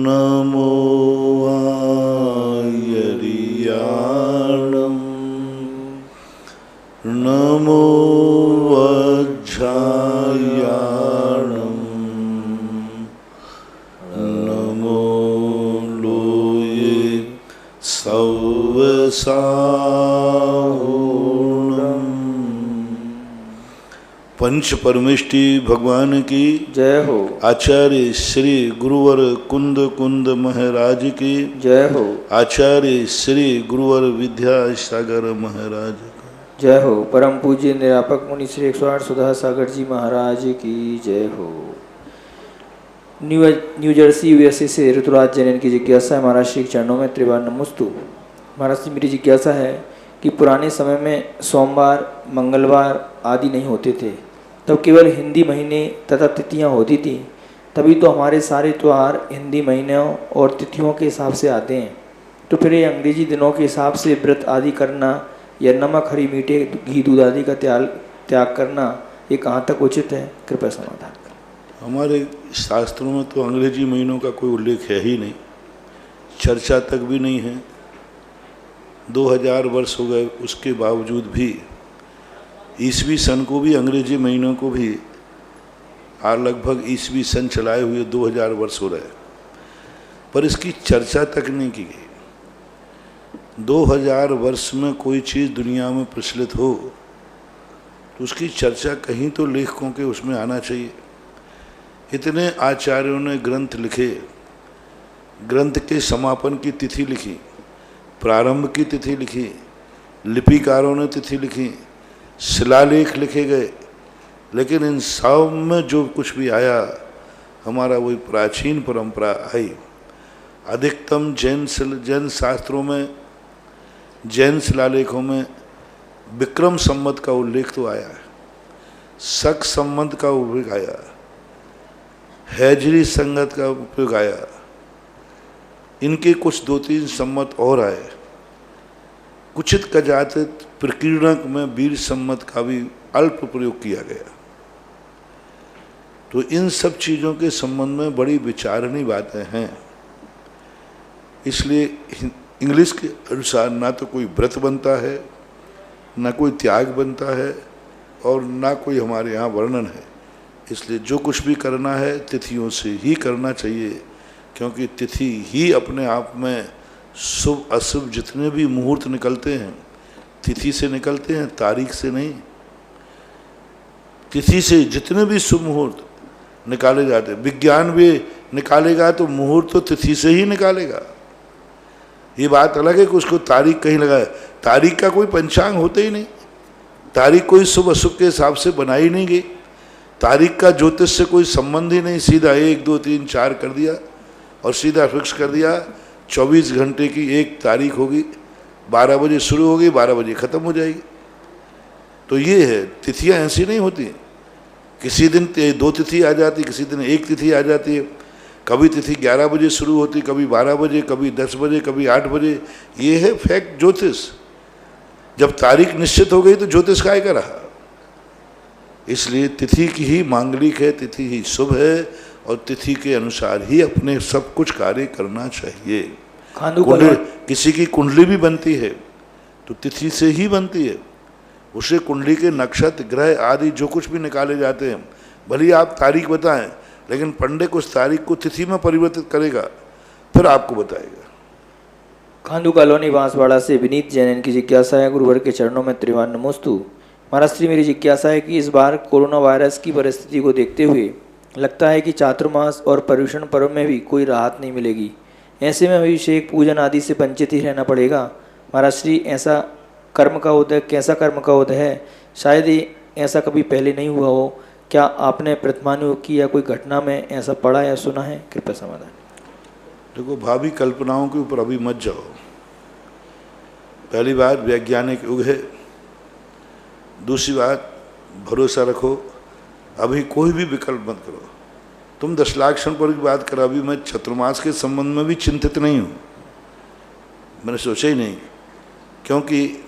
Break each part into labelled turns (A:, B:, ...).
A: नमो आयर्याणं नमो वज्रायाणं नमो लोये सौवसाहुणम्। पंच परमेष्टि भगवान की
B: जय हो।
A: आचार्य श्री गुरुवर कुंद कुंद महाराज की
B: जय हो।
A: आचार्य श्री गुरुवर विद्यासागर महाराज की
B: जय हो। परम पूज्य निरापक मुनि श्री 108 सुधा सागर जी महाराज की जय हो। न्यू जर्सी यूएसए से ऋतुराज जैन की जिज्ञासा है महाराज श्री चरणों में त्रिवार नमस्तु। महाराज जी मेरी जिज्ञासा है कि पुराने समय में सोमवार मंगलवार आदि नहीं होते थे, तब केवल हिंदी महीने तथा तिथियां होती थी, तभी तो हमारे सारे त्यौहार हिंदी महीनों और तिथियों के हिसाब से आते हैं। तो फिर ये अंग्रेजी दिनों के हिसाब से व्रत आदि करना या नमक हरी मीठे घी दूध आदि का त्याग करना ये कहाँ तक उचित है? कृपया समाधान करें।
A: हमारे शास्त्रों में तो अंग्रेजी महीनों का कोई उल्लेख है ही नहीं, चर्चा तक भी नहीं है। 2000 वर्ष हो गए, उसके बावजूद भी ईसवी सन को भी अंग्रेजी महीनों को भी लगभग ईसवी सन चलाए हुए 2000 वर्ष हो रहे, पर इसकी चर्चा तक नहीं की गई। 2000 वर्ष में कोई चीज़ दुनिया में प्रचलित हो तो उसकी चर्चा कहीं तो लेखकों के उसमें आना चाहिए। इतने आचार्यों ने ग्रंथ लिखे, ग्रंथ के समापन की तिथि लिखी, प्रारंभ की तिथि लिखी, लिपिकारों ने तिथि लिखी, शिलालेख लिखे गए, लेकिन इन सब में जो कुछ भी आया हमारा वही प्राचीन परंपरा आई। अधिकतम जैन शास्त्रों में, जैन शिलालेखों में विक्रम संवत का उल्लेख तो आया है, शक संवत का उल्लेख आया, हैजरी संगत का उपयोग आया, इनके कुछ 2-3 संवत और आए। कुचित कदाचित प्रकीर्णक में वीर संवत का भी अल्प प्रयोग किया गया। तो इन सब चीज़ों के संबंध में बड़ी विचारणीय बातें हैं। इसलिए इंग्लिश के अनुसार ना तो कोई व्रत बनता है, ना कोई त्याग बनता है, और ना कोई हमारे यहाँ वर्णन है। इसलिए जो कुछ भी करना है तिथियों से ही करना चाहिए, क्योंकि तिथि ही अपने आप में शुभ अशुभ जितने भी मुहूर्त निकलते हैं तिथि से निकलते हैं, तारीख से नहीं। तिथि से जितने भी शुभ मुहूर्त निकाले जाते हैं, विज्ञान भी निकालेगा तो मुहूर्त तो तिथि से ही निकालेगा। ये बात अलग है कि उसको तारीख कहीं लगाए, तारीख का कोई पंचांग होता ही नहीं, तारीख कोई शुभ अशुभ के हिसाब से बनाई नहीं गई, तारीख का ज्योतिष से कोई संबंध ही नहीं। सीधा 1 2 3 4 कर दिया और सीधा फिक्स कर दिया 24 घंटे की एक तारीख होगी, 12 बजे शुरू होगी, 12 बजे ख़त्म हो जाएगी। तो ये है, तिथियां ऐसी नहीं होती। किसी दिन 2 तिथि आ जाती, किसी दिन 1 तिथि आ जाती है। कभी तिथि 11 बजे शुरू होती, कभी 12 बजे, कभी 10 बजे, कभी 8 बजे। ये है फैक्ट ज्योतिष। जब तारीख निश्चित हो गई तो ज्योतिष काय का रहा। इसलिए तिथि की ही मांगलिक है, तिथि ही शुभ है, और तिथि के अनुसार ही अपने सब कुछ कार्य करना चाहिए। किसी की कुंडली भी बनती है तो तिथि से ही बनती है। उसे कुंडली के नक्षत्र ग्रह आदि जो कुछ भी निकाले जाते हैं, भले आप तारीख बताएं, लेकिन पंडित उस तारीख को तिथि में परिवर्तित करेगा, फिर आपको बताएगा।
B: खांडू कॉलोनी बांसवाड़ा से विनीत जैन की जिज्ञासा है, गुरुवर के चरणों में त्रिवार नमोस्तु। महाराज श्री मेरी जिज्ञासा है कि इस बार कोरोना वायरस की परिस्थिति को देखते हुए लगता है कि चातुर्मास और पर्युषण पर्व में भी कोई राहत नहीं मिलेगी। ऐसे में अभिषेक पूजन आदि से वंचित ही रहना पड़ेगा। महाराज श्री ऐसा कर्म का उदय कैसा कर्म का उदय है? शायद ही ऐसा कभी पहले नहीं हुआ हो। क्या आपने प्रतिमानुयोग की या कोई घटना में ऐसा पढ़ा या सुना है? कृपया समाधान।
A: देखो, भावी कल्पनाओं के ऊपर अभी मत जाओ। पहली बात, वैज्ञानिक युग है। दूसरी बात, भरोसा रखो, अभी कोई भी विकल्प मत करो। तुम 10 लाख क्षण पर की बात करो, अभी मैं चतुर्मास के संबंध में भी चिंतित नहीं हूँ, मैंने सोचा ही नहीं, क्योंकि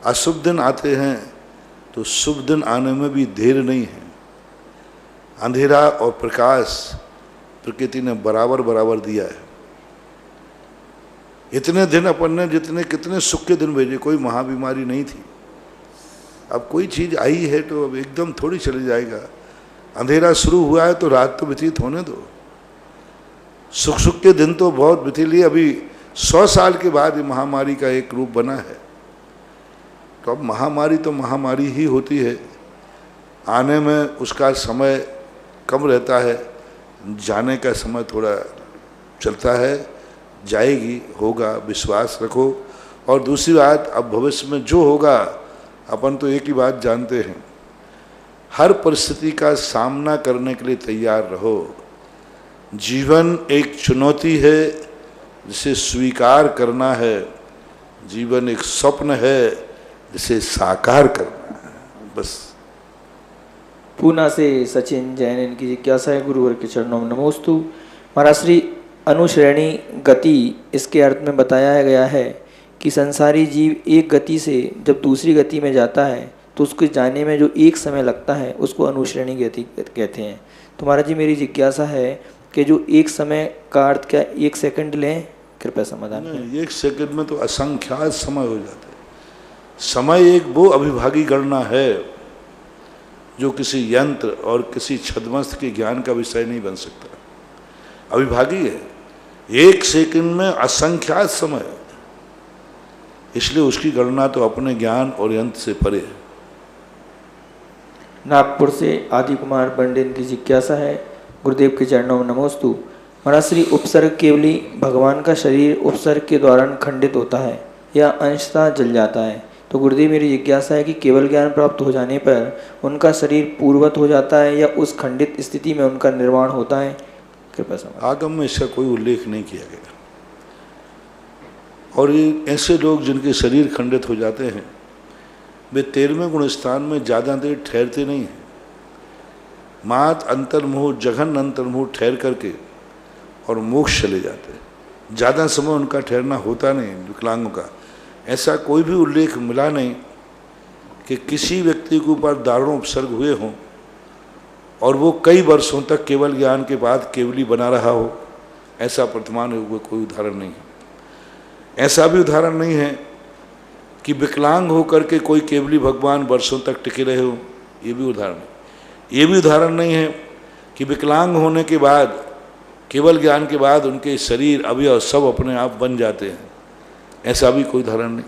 A: अशुभ दिन आते हैं तो शुभ दिन आने में भी देर नहीं है। अंधेरा और प्रकाश प्रकृति ने बराबर बराबर दिया है। इतने दिन अपन ने जितने कितने सुख के दिन भेजे, कोई महाबीमारी नहीं थी। अब कोई चीज़ आई है तो अब एकदम थोड़ी चली जाएगा। अंधेरा शुरू हुआ है तो रात तो व्यतीत होने दो। सुख सुख के दिन तो बहुत व्यतीत लिए। अभी 100 साल के बाद ये महामारी का एक रूप बना है। तो अब महामारी तो महामारी ही होती है, आने में उसका समय कम रहता है, जाने का समय थोड़ा चलता है। जाएगी, होगा, विश्वास रखो। और दूसरी बात, अब भविष्य में जो होगा, अपन तो एक ही बात जानते हैं, हर परिस्थिति का सामना करने के लिए तैयार रहो। जीवन एक चुनौती है जिसे स्वीकार करना है, जीवन एक स्वप्न है जिसे साकार करना है, बस।
B: पूना से सचिन जैन, इनकी जिज्ञासा है, गुरुवर के चरणों में नमोस्तु। महाराज श्री, अनुश्रेणी गति, इसके अर्थ में बताया गया है कि संसारी जीव एक गति से जब दूसरी गति में जाता है तो उसको जाने में जो एक समय लगता है उसको अनुश्रेणी गति कहते हैं। तो महाराज जी, मेरी जिज्ञासा है कि जो एक समय का अर्थ क्या 1 सेकंड लें? कृपया समाधान करें।
A: 1 सेकंड में तो असंख्यात समय हो जाते हैं। समय एक वो अभिभागी गणना है जो किसी यंत्र और किसी छद्मस्त के ज्ञान का विषय नहीं बन सकता, अभिभागी है। 1 सेकंड में असंख्यात समय, इसलिए उसकी गणना तो अपने ज्ञान और यंत्र से परे है।
B: नागपुर से आदि कुमार पंडित की जिज्ञासा है, गुरुदेव के चरणों में नमोस्तु। महाराज श्री, उपसर्ग केवली भगवान का शरीर उपसर्ग के दौरान खंडित होता है या अंशतः जल जाता है। तो गुरुदेव, मेरी जिज्ञासा है कि केवल ज्ञान प्राप्त हो जाने पर उनका शरीर पूर्ववत हो जाता है या उस खंडित स्थिति में उनका निर्माण होता है? कृपया समझ।
A: आगम में इसका कोई उल्लेख नहीं किया गया। और ये ऐसे लोग जिनके शरीर खंडित हो जाते हैं, वे 13वें गुण स्थान में ज़्यादा देर ठहरते नहीं हैं। मात अंतर्मुह, जघन अंतर्मुह ठहर करके और मोक्ष चले जाते हैं। ज़्यादा समय उनका ठहरना होता नहीं विकलांगों का। ऐसा कोई भी उल्लेख मिला नहीं कि किसी व्यक्ति के ऊपर दारुण उपसर्ग हुए हों और वो कई वर्षों तक केवल ज्ञान के बाद केवली बना रहा हो। ऐसा वर्तमान युग में कोई उदाहरण नहीं है। ऐसा भी उदाहरण नहीं है कि विकलांग होकर के कोई केवली भगवान वर्षों तक टिके रहे हो। ये भी उदाहरण नहीं। ये भी उदाहरण नहीं है कि विकलांग होने के बाद, केवल ज्ञान के बाद उनके शरीर अवयव सब अपने आप बन जाते हैं। ऐसा भी कोई उदाहरण नहीं।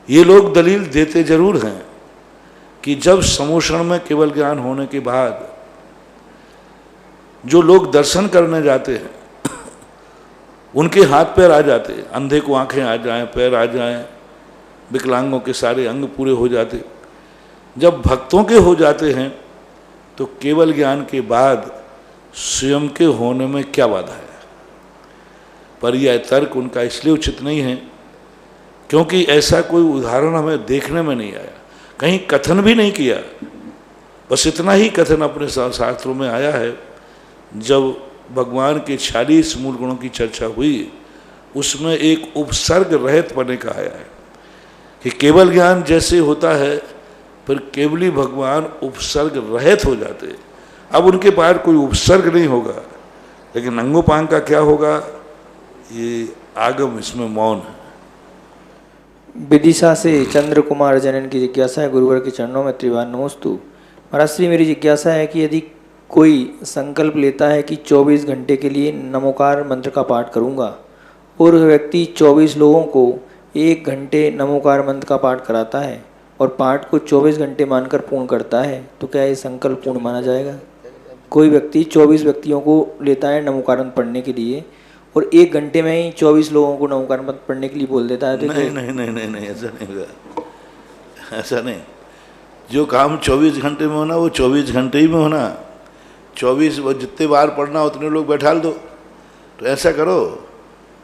A: ये लोग दलील देते जरूर हैं कि जब समोषण में केवल ज्ञान होने के बाद जो लोग दर्शन करने जाते हैं उनके हाथ पैर आ जाते हैं, अंधे को आंखें आ जाएं, पैर आ जाएं, विकलांगों के सारे अंग पूरे हो जाते। जब भक्तों के हो जाते हैं तो केवल ज्ञान के बाद स्वयं के होने में क्या बाधा है? पर यह तर्क उनका इसलिए उचित नहीं है क्योंकि ऐसा कोई उदाहरण हमें देखने में नहीं आया, कहीं कथन भी नहीं किया। बस इतना ही कथन अपने शास्त्रों में आया है। जब भगवान के 46 मूल गुणों की चर्चा हुई, उसमें एक उपसर्ग रहित पने का आया है कि केवल ज्ञान जैसे होता है फिर केवली भगवान उपसर्ग रहित हो जाते। अब उनके पास कोई उपसर्ग नहीं होगा, लेकिन अंगोपांग का क्या होगा, ये आगम इसमें मौन है।
B: विदिशा से चंद्र कुमार जनन की जिज्ञासा है, गुरुवर के चरणों में त्रिवार नमोस्तु। महाराज श्री, मेरी जिज्ञासा है कि यदि कोई संकल्प लेता है कि 24 घंटे के लिए नमोकार मंत्र का पाठ करूंगा और वह व्यक्ति 24 लोगों को 1 घंटे नमोकार मंत्र का पाठ कराता है और पाठ को 24 घंटे मानकर पूर्ण करता है, तो क्या ये संकल्प पूर्ण माना जाएगा? कोई व्यक्ति 24 व्यक्तियों को लेता है नमोकार मंत्र पढ़ने के लिए और 1 घंटे में ही 24 लोगों को नमोकार मंत्र पढ़ने के लिए बोल देता है, तो
A: नहीं नहीं नहीं नहीं नहीं, ऐसा नहीं होगा, ऐसा नहीं। जो काम 24 घंटे में होना वो 24 घंटे ही में होना। 24 जितने बार पढ़ना उतने लोग बैठा दो। तो ऐसा करो,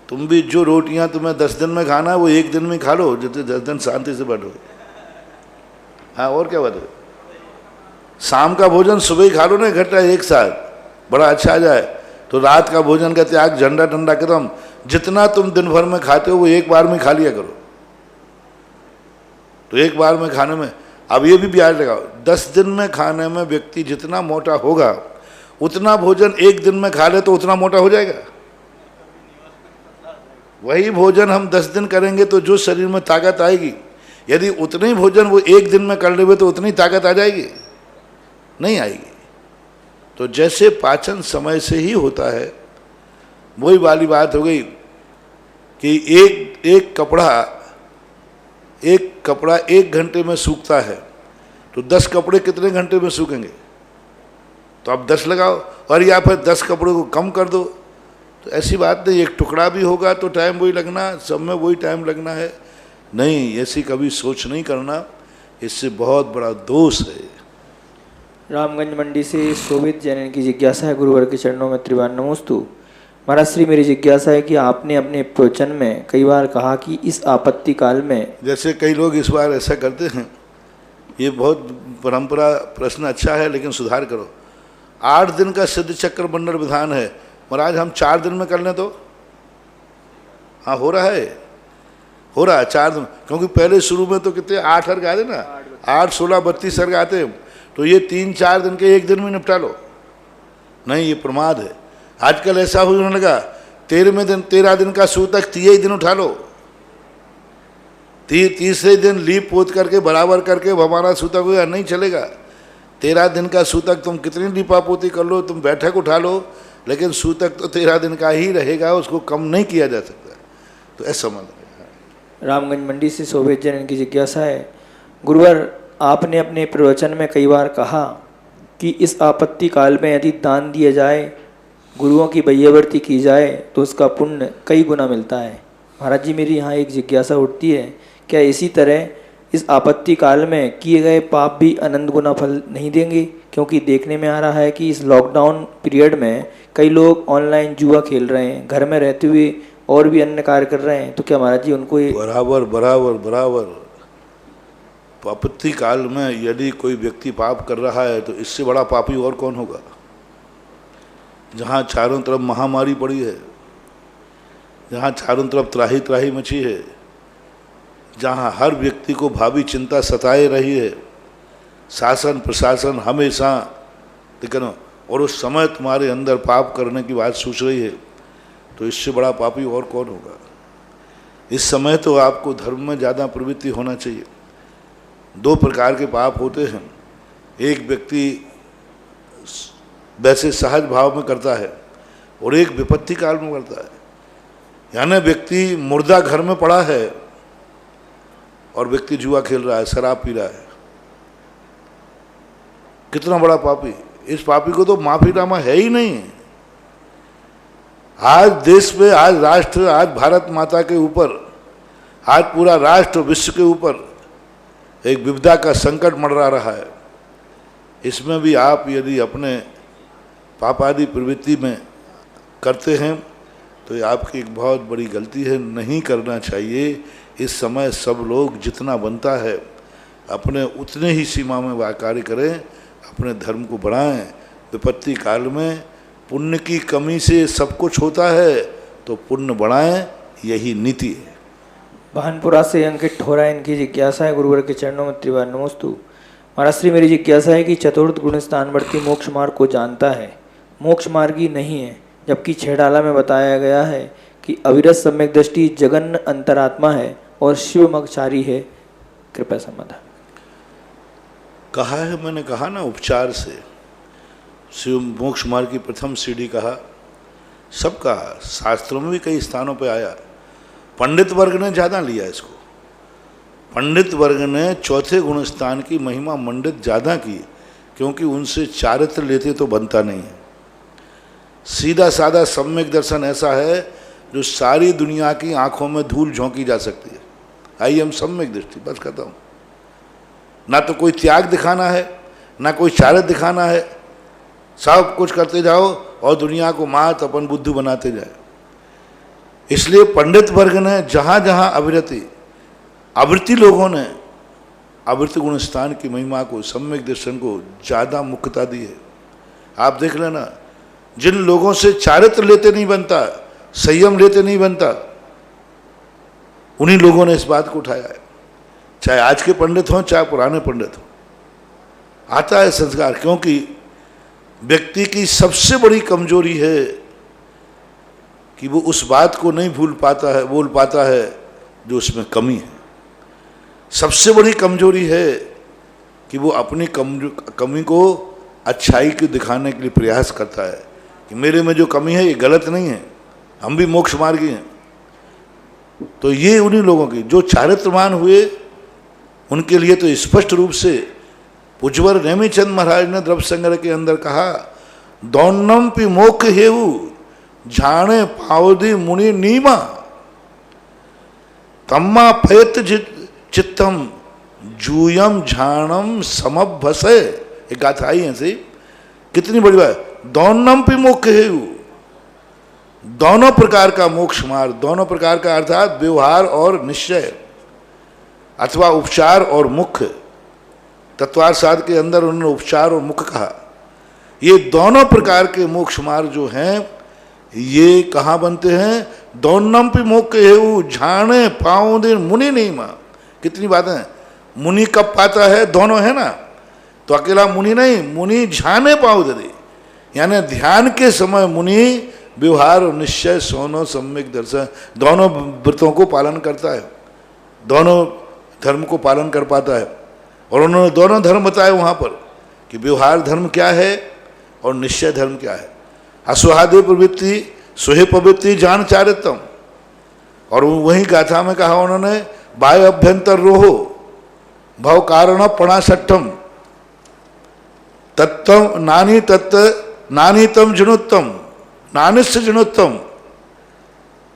A: तुम भी जो रोटियां तुम्हें 10 दिन में खाना वो 1 दिन में खा लो, जितने 10 दिन शांति से बैठो। हाँ, और क्या बात है? शाम का भोजन सुबह ही खा लो ना इकट्ठा एक साथ, बड़ा अच्छा आ जाए। तो रात का भोजन का त्याग, झंडा ठंडा कदम, जितना तुम दिन भर में खाते हो वो एक बार में खा लिया करो। तो एक बार में खाने में अब ये भी ब्याज लगाओ, 10 दिन में खाने में व्यक्ति जितना मोटा होगा उतना भोजन एक दिन में खा ले तो उतना मोटा हो जाएगा। वही भोजन हम 10 दिन करेंगे तो जो शरीर में ताकत आएगी, यदि उतनी भोजन वो एक दिन में कर लेवे तो उतनी ताकत आ जाएगी? नहीं आएगी। तो जैसे पाचन समय से ही होता है, वही वाली बात हो गई कि एक कपड़ा 1 घंटे में सूखता है तो 10 कपड़े कितने घंटे में सूखेंगे? तो आप 10 लगाओ, और या फिर 10 कपड़ों को कम कर दो। तो ऐसी बात नहीं, एक टुकड़ा भी होगा तो टाइम वही लगना, सब में वही टाइम लगना है, नहीं, ऐसी कभी सोच नहीं करना, इससे बहुत बड़ा दोष है।
B: रामगंज मंडी से शोभित जैन की जिज्ञासा है, गुरुवर के चरणों में त्रिवार नमोस्तु। महाराज श्री, मेरी जिज्ञासा है कि आपने अपने प्रवचन में कई बार कहा कि इस आपत्ति काल में,
A: जैसे कई लोग इस बार ऐसा करते हैं, ये बहुत परंपरा प्रश्न अच्छा है लेकिन सुधार करो। 8 दिन का सिद्ध चक्र मंडल विधान है, महाराज हम 4 दिन में कर लें तो? हाँ, हो रहा है 4 दिन, क्योंकि पहले शुरू में तो कितने 8 अर्घ आते ना, 8, 16, 32 अर्घ आते, तो ये 3-4 दिन के एक दिन में निपटा लो। नहीं, ये प्रमाद है। आजकल ऐसा होने लगा, 13 दिन का सूतक 30 दिन उठा लो, तीसरे दिन लीप पोत करके बराबर करके हमारा सूतक हुआ, नहीं चलेगा। 13 दिन का सूतक तुम कितनी लीपा पोती कर लो, तुम बैठक उठा लो, लेकिन सूतक तो 13 दिन का ही रहेगा, उसको कम नहीं किया जा सकता। तो ऐसा मतलब।
B: रामगंज मंडी से शोभित जैन की जिज्ञासा है, गुरुवर आपने अपने प्रवचन में कई बार कहा कि इस आपत्ति काल में यदि दान दिया जाए, गुरुओं की वैयावर्ती की जाए तो उसका पुण्य कई गुना मिलता है। महाराज जी, मेरी यहाँ एक जिज्ञासा उठती है, क्या इसी तरह इस आपत्ति काल में किए गए पाप भी अनंत गुना फल नहीं देंगे? क्योंकि देखने में आ रहा है कि इस लॉकडाउन पीरियड में कई लोग ऑनलाइन जुआ खेल रहे हैं, घर में रहते हुए और भी अन्य कार्य कर रहे हैं, तो क्या महाराज जी उनको
A: बराबर आपत्ति काल में यदि कोई व्यक्ति पाप कर रहा है तो इससे बड़ा पापी और कौन होगा? जहाँ चारों तरफ महामारी पड़ी है, जहाँ चारों तरफ त्राही त्राही मची है, जहाँ हर व्यक्ति को भावी चिंता सताए रही है, शासन प्रशासन हमेशा, लेकिन और उस समय तुम्हारे अंदर पाप करने की बात सोच रही है, तो इससे बड़ा पापी और कौन होगा? इस समय तो आपको धर्म में ज़्यादा प्रवृत्ति होना चाहिए। 2 प्रकार के पाप होते हैं, एक व्यक्ति वैसे सहज भाव में करता है और एक विपत्ति काल में करता है। यानी व्यक्ति मुर्दा घर में पड़ा है और व्यक्ति जुआ खेल रहा है, शराब पी रहा है, कितना बड़ा पापी। इस पापी को तो माफीनामा है ही नहीं। आज देश में, आज राष्ट्र, आज भारत माता के ऊपर, आज पूरा राष्ट्र विश्व के ऊपर एक विपदा का संकट मंडरा रहा है। इसमें भी आप यदि अपने पापादि प्रवृत्ति में करते हैं तो ये आपकी एक बहुत बड़ी गलती है, नहीं करना चाहिए। इस समय सब लोग जितना बनता है अपने उतने ही सीमा में वह कार्य करें, अपने धर्म को बढ़ाएं। विपत्ति काल में पुण्य की कमी से सब कुछ होता है, तो पुण्य बढ़ाएं, यही नीति है।
B: भानपुरा से अंकित ठोरा, इनकी जिज्ञासा है, गुरुवर के चरणों में त्रिवार नमोस्तु। महाराज श्री, मेरी जिज्ञासा है कि चतुर्थ गुण स्थानवर्ती मोक्ष मार्ग को जानता है, मोक्ष मार्गी नहीं है, जबकि छेड़ाला में बताया गया है कि अविरत सम्यक दृष्टि जगन्न अंतरात्मा है और शिव मगचारी है, कृपया समाधान।
A: कहा है, मैंने कहा ना, उपचार से शिव मोक्ष मार्ग की प्रथम सीढ़ी कहा, सब कहा, शास्त्रों में भी कई स्थानों पे आया। पंडित वर्ग ने ज़्यादा लिया इसको, पंडित वर्ग ने चौथे गुण स्थान की महिमा मंडित ज़्यादा की, क्योंकि उनसे चारित्र लेते तो बनता नहीं है। सीधा साधा सम्यक दर्शन ऐसा है जो सारी दुनिया की आंखों में धूल झोंकी जा सकती है। आई एम सम्यक दृष्टि, बस कहता हूँ। ना तो कोई त्याग दिखाना है, ना कोई चारित्र दिखाना है, सब कुछ करते जाओ और दुनिया को मात अपन बुद्धू बनाते जाए। इसलिए पंडित वर्ग ने जहाँ जहाँ आवृत्ति लोगों ने आवृत्ति गुण स्थान की महिमा को, सम्यक दर्शन को ज़्यादा मुख्यता दी है। आप देख लेना, जिन लोगों से चारित्र लेते नहीं बनता, संयम लेते नहीं बनता, उन्हीं लोगों ने इस बात को उठाया है। चाहे आज के पंडित हों चाहे पुराने पंडित हों, आता है संस्कार। क्योंकि व्यक्ति की सबसे बड़ी कमजोरी है कि वो उस बात को नहीं बोल पाता है जो उसमें कमी है। सबसे बड़ी कमजोरी है कि वो अपनी कमी को अच्छाई को दिखाने के लिए प्रयास करता है कि मेरे में जो कमी है ये गलत नहीं है, हम भी मोक्ष मार्गी हैं। तो ये उन्हीं लोगों की जो चारित्रवान हुए उनके लिए तो स्पष्ट रूप से पूज्यवर नेमिचंद महाराज ने द्रव्य संग्रह के अंदर कहा, दौन्नम पि मोक्ष हेऊ झाणे पावदी मुनि नीमा तम्मा फयत चित्तम जूयम झाणम समभसे। एक गाथा आई है सही, कितनी बड़ी बात। दौन्नम पि मोक्ष हेऊ, दोनों प्रकार का मोक्ष मार्ग, दोनों प्रकार का अर्थात व्यवहार और निश्चय अथवा उपचार और मुख्य। तत्वार्थसाध के अंदर उन्होंने उपचार और मुख्य कहा। ये दोनों प्रकार के मोक्ष मार्ग जो हैं ये कहाँ बनते हैं? दौन्नम पि मोक्ष हेऊ झाणे पाऊं मुनि नहीं माँ। कितनी बातें। मुनि कब पाता है? दोनों है ना, तो अकेला मुनि नहीं, मुनि झाने पाऊ दे, यानी ध्यान के समय मुनि व्यवहार और निश्चय सोनो सम्यक दर्शन दोनों व्रतों को पालन करता है, दोनों धर्म को पालन कर पाता है। और उन्होंने दोनों धर्म बताए वहाँ पर कि व्यवहार धर्म क्या है और निश्चय धर्म क्या है। असुहादे प्रवृत्ति सुहे प्रवृत्ति जान चारितम। और वही गाथा में कहा उन्होंने, बाह्य अभ्यंतर रोहो भव कारण पणासठम तत्व नानी तत्व नानीतम जनुत्तम नानिस्य जनुत्तम।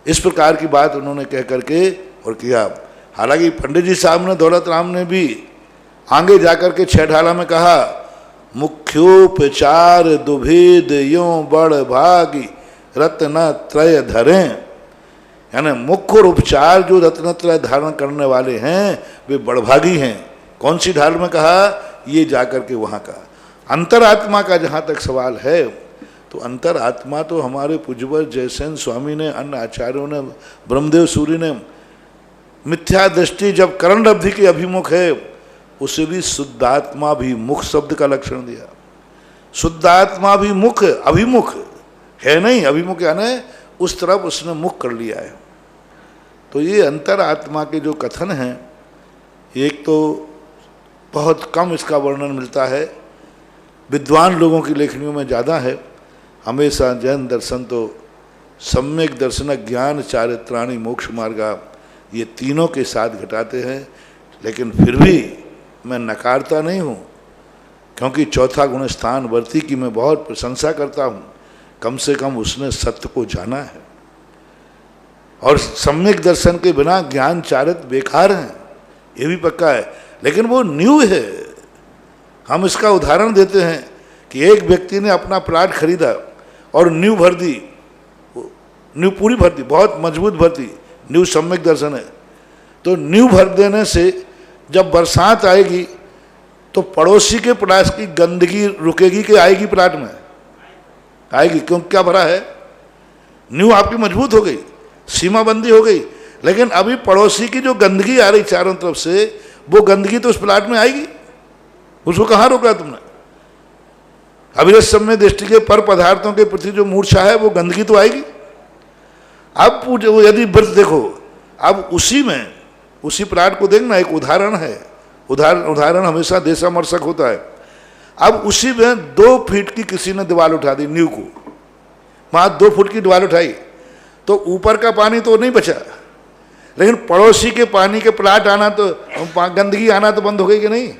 A: इस प्रकार की बात उन्होंने कह करके और किया। हालांकि पंडित जी साहब ने, दौलत राम ने भी आगे जाकर के छह ढाला में कहा, मुख्योपचार दुभेद यो बड़ भागी रत्न त्रय धरें। यानी मुख्य और उपचार जो रत्न त्रय धारण करने वाले हैं वे बड़भागी हैं। कौन सी ढाल में कहा? ये जाकर के वहाँ कहा। अंतरात्मा का जहाँ तक सवाल है तो अंतरात्मा तो हमारे पूज्यवर जयसेन स्वामी ने, अन्य आचार्यों ने, ब्रह्मदेव सूर्य ने मिथ्या दृष्टि जब करण अवधि के अभिमुख है उसे भी शुद्धात्मा भी मुख शब्द का लक्षण दिया। शुद्धात्मा भी मुख अभिमुख है नहीं, अभिमुख यानी उस तरफ उसने मुख कर लिया है। तो ये अंतरात्मा के जो कथन हैं, एक तो बहुत कम इसका वर्णन मिलता है, विद्वान लोगों की लेखनियों में ज़्यादा है। हमेशा जैन दर्शन तो सम्यक दर्शन ज्ञान चारित्राणी मोक्ष मार्गा ये तीनों के साथ घटाते हैं। लेकिन फिर भी मैं नकारता नहीं हूँ, क्योंकि चौथा गुण स्थान वर्ती की मैं बहुत प्रशंसा करता हूँ। कम से कम उसने सत्य को जाना है, और सम्यक दर्शन के बिना ज्ञान चारित्र बेकार हैं, ये भी पक्का है। लेकिन वो न्यू है। हम इसका उदाहरण देते हैं कि एक व्यक्ति ने अपना प्लाट खरीदा और न्यू भर दी, न्यू पूरी भर दी, बहुत मजबूत भर दी, न्यू सम्यक दर्शन है। तो न्यू भर देने से जब बरसात आएगी तो पड़ोसी के प्लाट की गंदगी रुकेगी कि आएगी? प्लाट में आएगी, क्योंकि क्या भरा है? न्यू आपकी मजबूत हो गई, सीमाबंदी हो गई। लेकिन अभी पड़ोसी की जो गंदगी आ रही चारों तरफ से, वो गंदगी तो उस प्लाट में आएगी, उसको कहाँ रोका तुमने? अभिरस सम्य दृष्टि के पर पदार्थों के प्रति जो मूर्छा है वो गंदगी तो आएगी। अब पूछो, यदि व्रत देखो, अब उसी में उसी प्लाट को देखना, एक उदाहरण है, उदाहरण हमेशा देशामर्शक होता है। अब उसी में 2 फीट की किसी ने दीवार उठा दी, न्यू को, वहाँ 2 फुट की दीवार उठाई तो ऊपर का पानी तो नहीं बचा, लेकिन पड़ोसी के पानी के प्लाट आना तो, गंदगी आना तो बंद हो गई कि नहीं?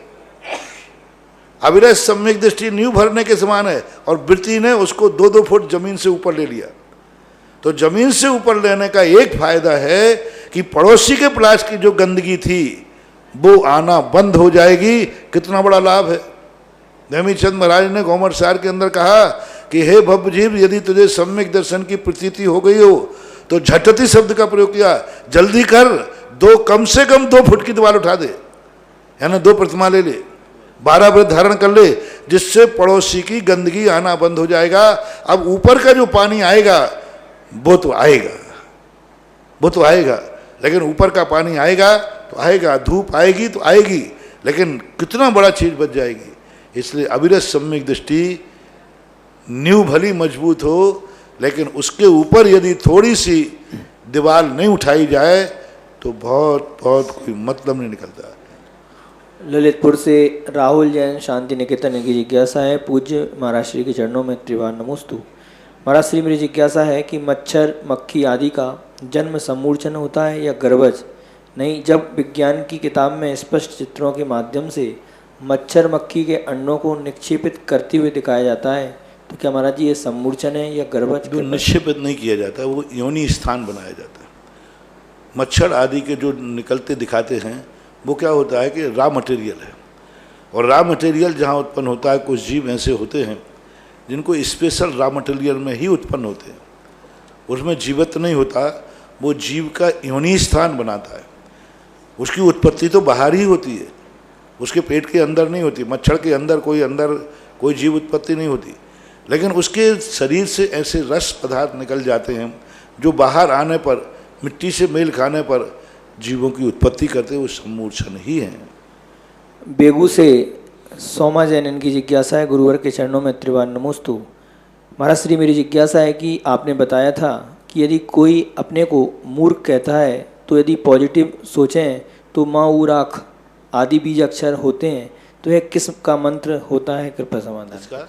A: अविरस सम्यक दृष्टि न्यू भरने के समान है। और वृत्ति ने उसको 2-2 फुट जमीन से ऊपर ले लिया। तो जमीन से ऊपर लेने का एक फायदा है कि पड़ोसी के प्लाट की जो गंदगी थी वो आना बंद हो जाएगी। कितना बड़ा लाभ है। नेमिचंद महाराज ने गौमरसार के अंदर कहा कि हे भवजीव, यदि तुझे सम्यक दर्शन की प्रतीति हो गई हो तो झटति शब्द का प्रयोग किया, जल्दी कर, कम से कम 2 फुट की दीवार उठा दे, यानी 2 प्रतिमा ले ले, 12 व्रत धारण कर ले, जिससे पड़ोसी की गंदगी आना बंद हो जाएगा। अब ऊपर का जो पानी आएगा वो तो आएगा, लेकिन ऊपर का पानी आएगा तो आएगा, धूप आएगी तो आएगी, लेकिन कितना बड़ा चीज बच जाएगी। इसलिए अविरत सम्यक दृष्टि, नींव भली मजबूत हो, लेकिन उसके ऊपर यदि थोड़ी सी दीवार नहीं उठाई जाए तो बहुत बहुत कोई मतलब नहीं निकलता।
B: ललितपुर से राहुल जैन शांति निकेतन की जिज्ञासा है, पूज्य महाराज श्री के चरणों में त्रिवार नमोस्तु। महाराज श्री, मेरी जिज्ञासा है कि मच्छर मक्खी आदि का जन्म समूर्छन होता है या गर्भज? नहीं, जब विज्ञान की किताब में स्पष्ट चित्रों के माध्यम से मच्छर मक्खी के अंडों को निक्षेपित करते हुए दिखाया जाता है, तो क्या महाराज जी ये समूर्छन है या गर्भज?
A: जो निक्षेपित नहीं किया जाता, वो योनि स्थान बनाया जाता है। मच्छर आदि के जो निकलते दिखाते हैं वो क्या होता है कि रॉ मटेरियल है, और रॉ मटेरियल जहाँ उत्पन्न होता है, कुछ जीव ऐसे होते हैं जिनको स्पेशल रॉ मटेरियल में ही उत्पन्न होते हैं, उसमें जीवत्व नहीं होता, वो जीव का योनि स्थान बनाता है। उसकी उत्पत्ति तो बाहर ही होती है, उसके पेट के अंदर नहीं होती। मच्छर के अंदर कोई जीव उत्पत्ति नहीं होती, लेकिन उसके शरीर से ऐसे रस पदार्थ निकल जाते हैं जो बाहर आने पर, मिट्टी से मेल खाने पर जीवों की उत्पत्ति करते, वो समूर्छन ही हैं।
B: बेगू से सोमा जैन इनकी जिज्ञासा है, गुरुवर के चरणों में त्रिवार नमोस्तु। महाराज श्री, मेरी जिज्ञासा है कि आपने बताया था कि यदि कोई अपने को मूर्ख कहता है तो यदि पॉजिटिव सोचें तो माँ ऊ राख आदि बीज अक्षर होते हैं, तो यह किस का मंत्र होता है? कृपया समाधान।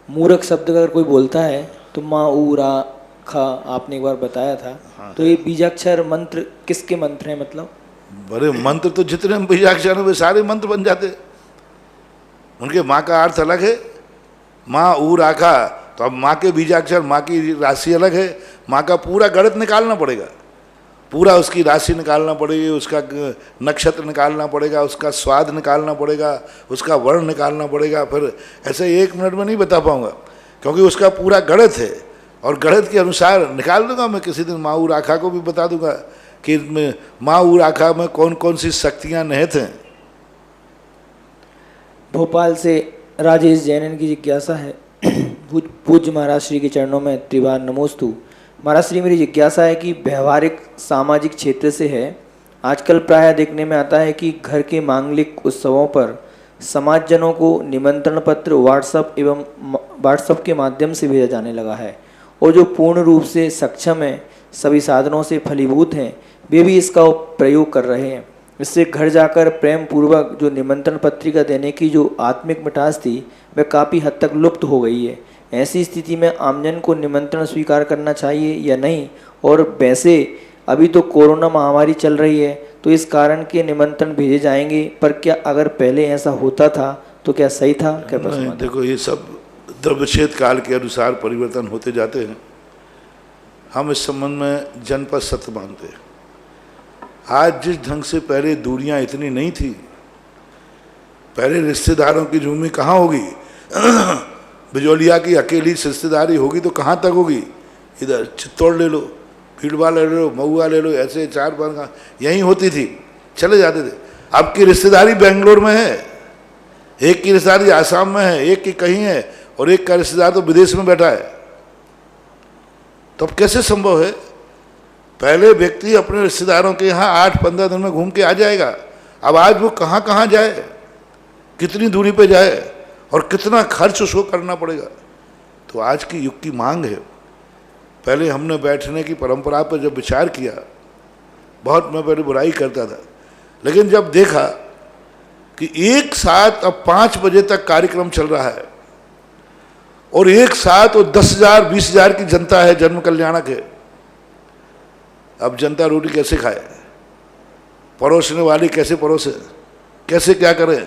B: मूर्ख शब्द अगर कोई बोलता है तो माँ ऊ रा खा, आपने एक बार बताया था। हाँ। तो ये बीजाक्षर मंत्र किसके मंत्र हैं? मतलब
A: बड़े मंत्र तो जितने बीजाक्षर हैं वे सारे मंत्र बन जाते। उनके माँ का अर्थ अलग है, माँ ऊ राखा, तो अब माँ के बीजाक्षर, माँ की राशि अलग है। माँ का पूरा गणित निकालना पड़ेगा, पूरा उसकी राशि निकालना पड़ेगी, उसका नक्षत्र निकालना पड़ेगा, उसका स्वाद निकालना पड़ेगा, उसका वर्ण निकालना पड़ेगा। फिर ऐसे 1 मिनट में नहीं बता पाऊंगा, क्योंकि उसका पूरा गणित है, और गणित के अनुसार निकाल दूंगा मैं। किसी दिन माँ ऊ राखा को भी बता दूंगा कि माँ ऊ राखा में कौन कौन सी शक्तियाँ निहित हैं।
B: भोपाल से राजेश जैन की जिज्ञासा है, पूज्य महाराज श्री के चरणों में त्रिवार नमोस्तु। महाराज श्री, मेरी जिज्ञासा है कि व्यवहारिक सामाजिक क्षेत्र से है। आजकल प्रायः देखने में आता है कि घर के मांगलिक उत्सवों पर समाजजनों को निमंत्रण पत्र व्हाट्सएप के माध्यम से भेजा जाने लगा है, और जो पूर्ण रूप से सक्षम हैं, सभी साधनों से फलीभूत हैं, वे भी इसका प्रयोग कर रहे हैं। इससे घर जाकर प्रेम पूर्वक जो निमंत्रण पत्रिका देने की जो आत्मिक मिठास थी, वह काफ़ी हद तक लुप्त हो गई है। ऐसी स्थिति में आमजन को निमंत्रण स्वीकार करना चाहिए या नहीं? और वैसे अभी तो कोरोना महामारी चल रही है, तो इस कारण के निमंत्रण भेजे जाएंगे, पर क्या अगर पहले ऐसा होता था तो क्या सही था? क्या प्रश्न?
A: देखो, ये सब द्रव्यच्छेद काल के अनुसार परिवर्तन होते जाते हैं। हम इस संबंध में जनपद सत्य मानते हैं। आज जिस ढंग से पहले दूरियां इतनी नहीं थी, पहले रिश्तेदारों की झूमी कहाँ होगी? बिजौलिया की अकेली रिश्तेदारी होगी तो कहाँ तक होगी? इधर चित्तौड़ ले लो, भीड़वा ले लो, महुआ ले लो, ऐसे 4-5 यहीं होती थी, चले जाते थे। अब की रिश्तेदारी बेंगलोर में है, एक की रिश्तेदारी आसाम में है, एक की कहीं है, और एक का रिश्तेदार तो विदेश में बैठा है। तो अब कैसे संभव है? पहले व्यक्ति अपने रिश्तेदारों के यहाँ 8-15 दिन में घूम के आ जाएगा। अब आज वो कहाँ कहाँ जाए, कितनी दूरी पे जाए, और कितना खर्च उसको करना पड़ेगा। तो आज की युग की मांग है। पहले हमने बैठने की परंपरा पर जब विचार किया, बहुत मैं पहले बुराई करता था, लेकिन जब देखा कि एक साथ अब 5 बजे तक कार्यक्रम चल रहा है, और एक साथ वो 10,000-20,000 की जनता है, जन्म कल्याणक है। अब जनता रोटी कैसे खाए? परोसने वाली कैसे परोसे? कैसे क्या करें?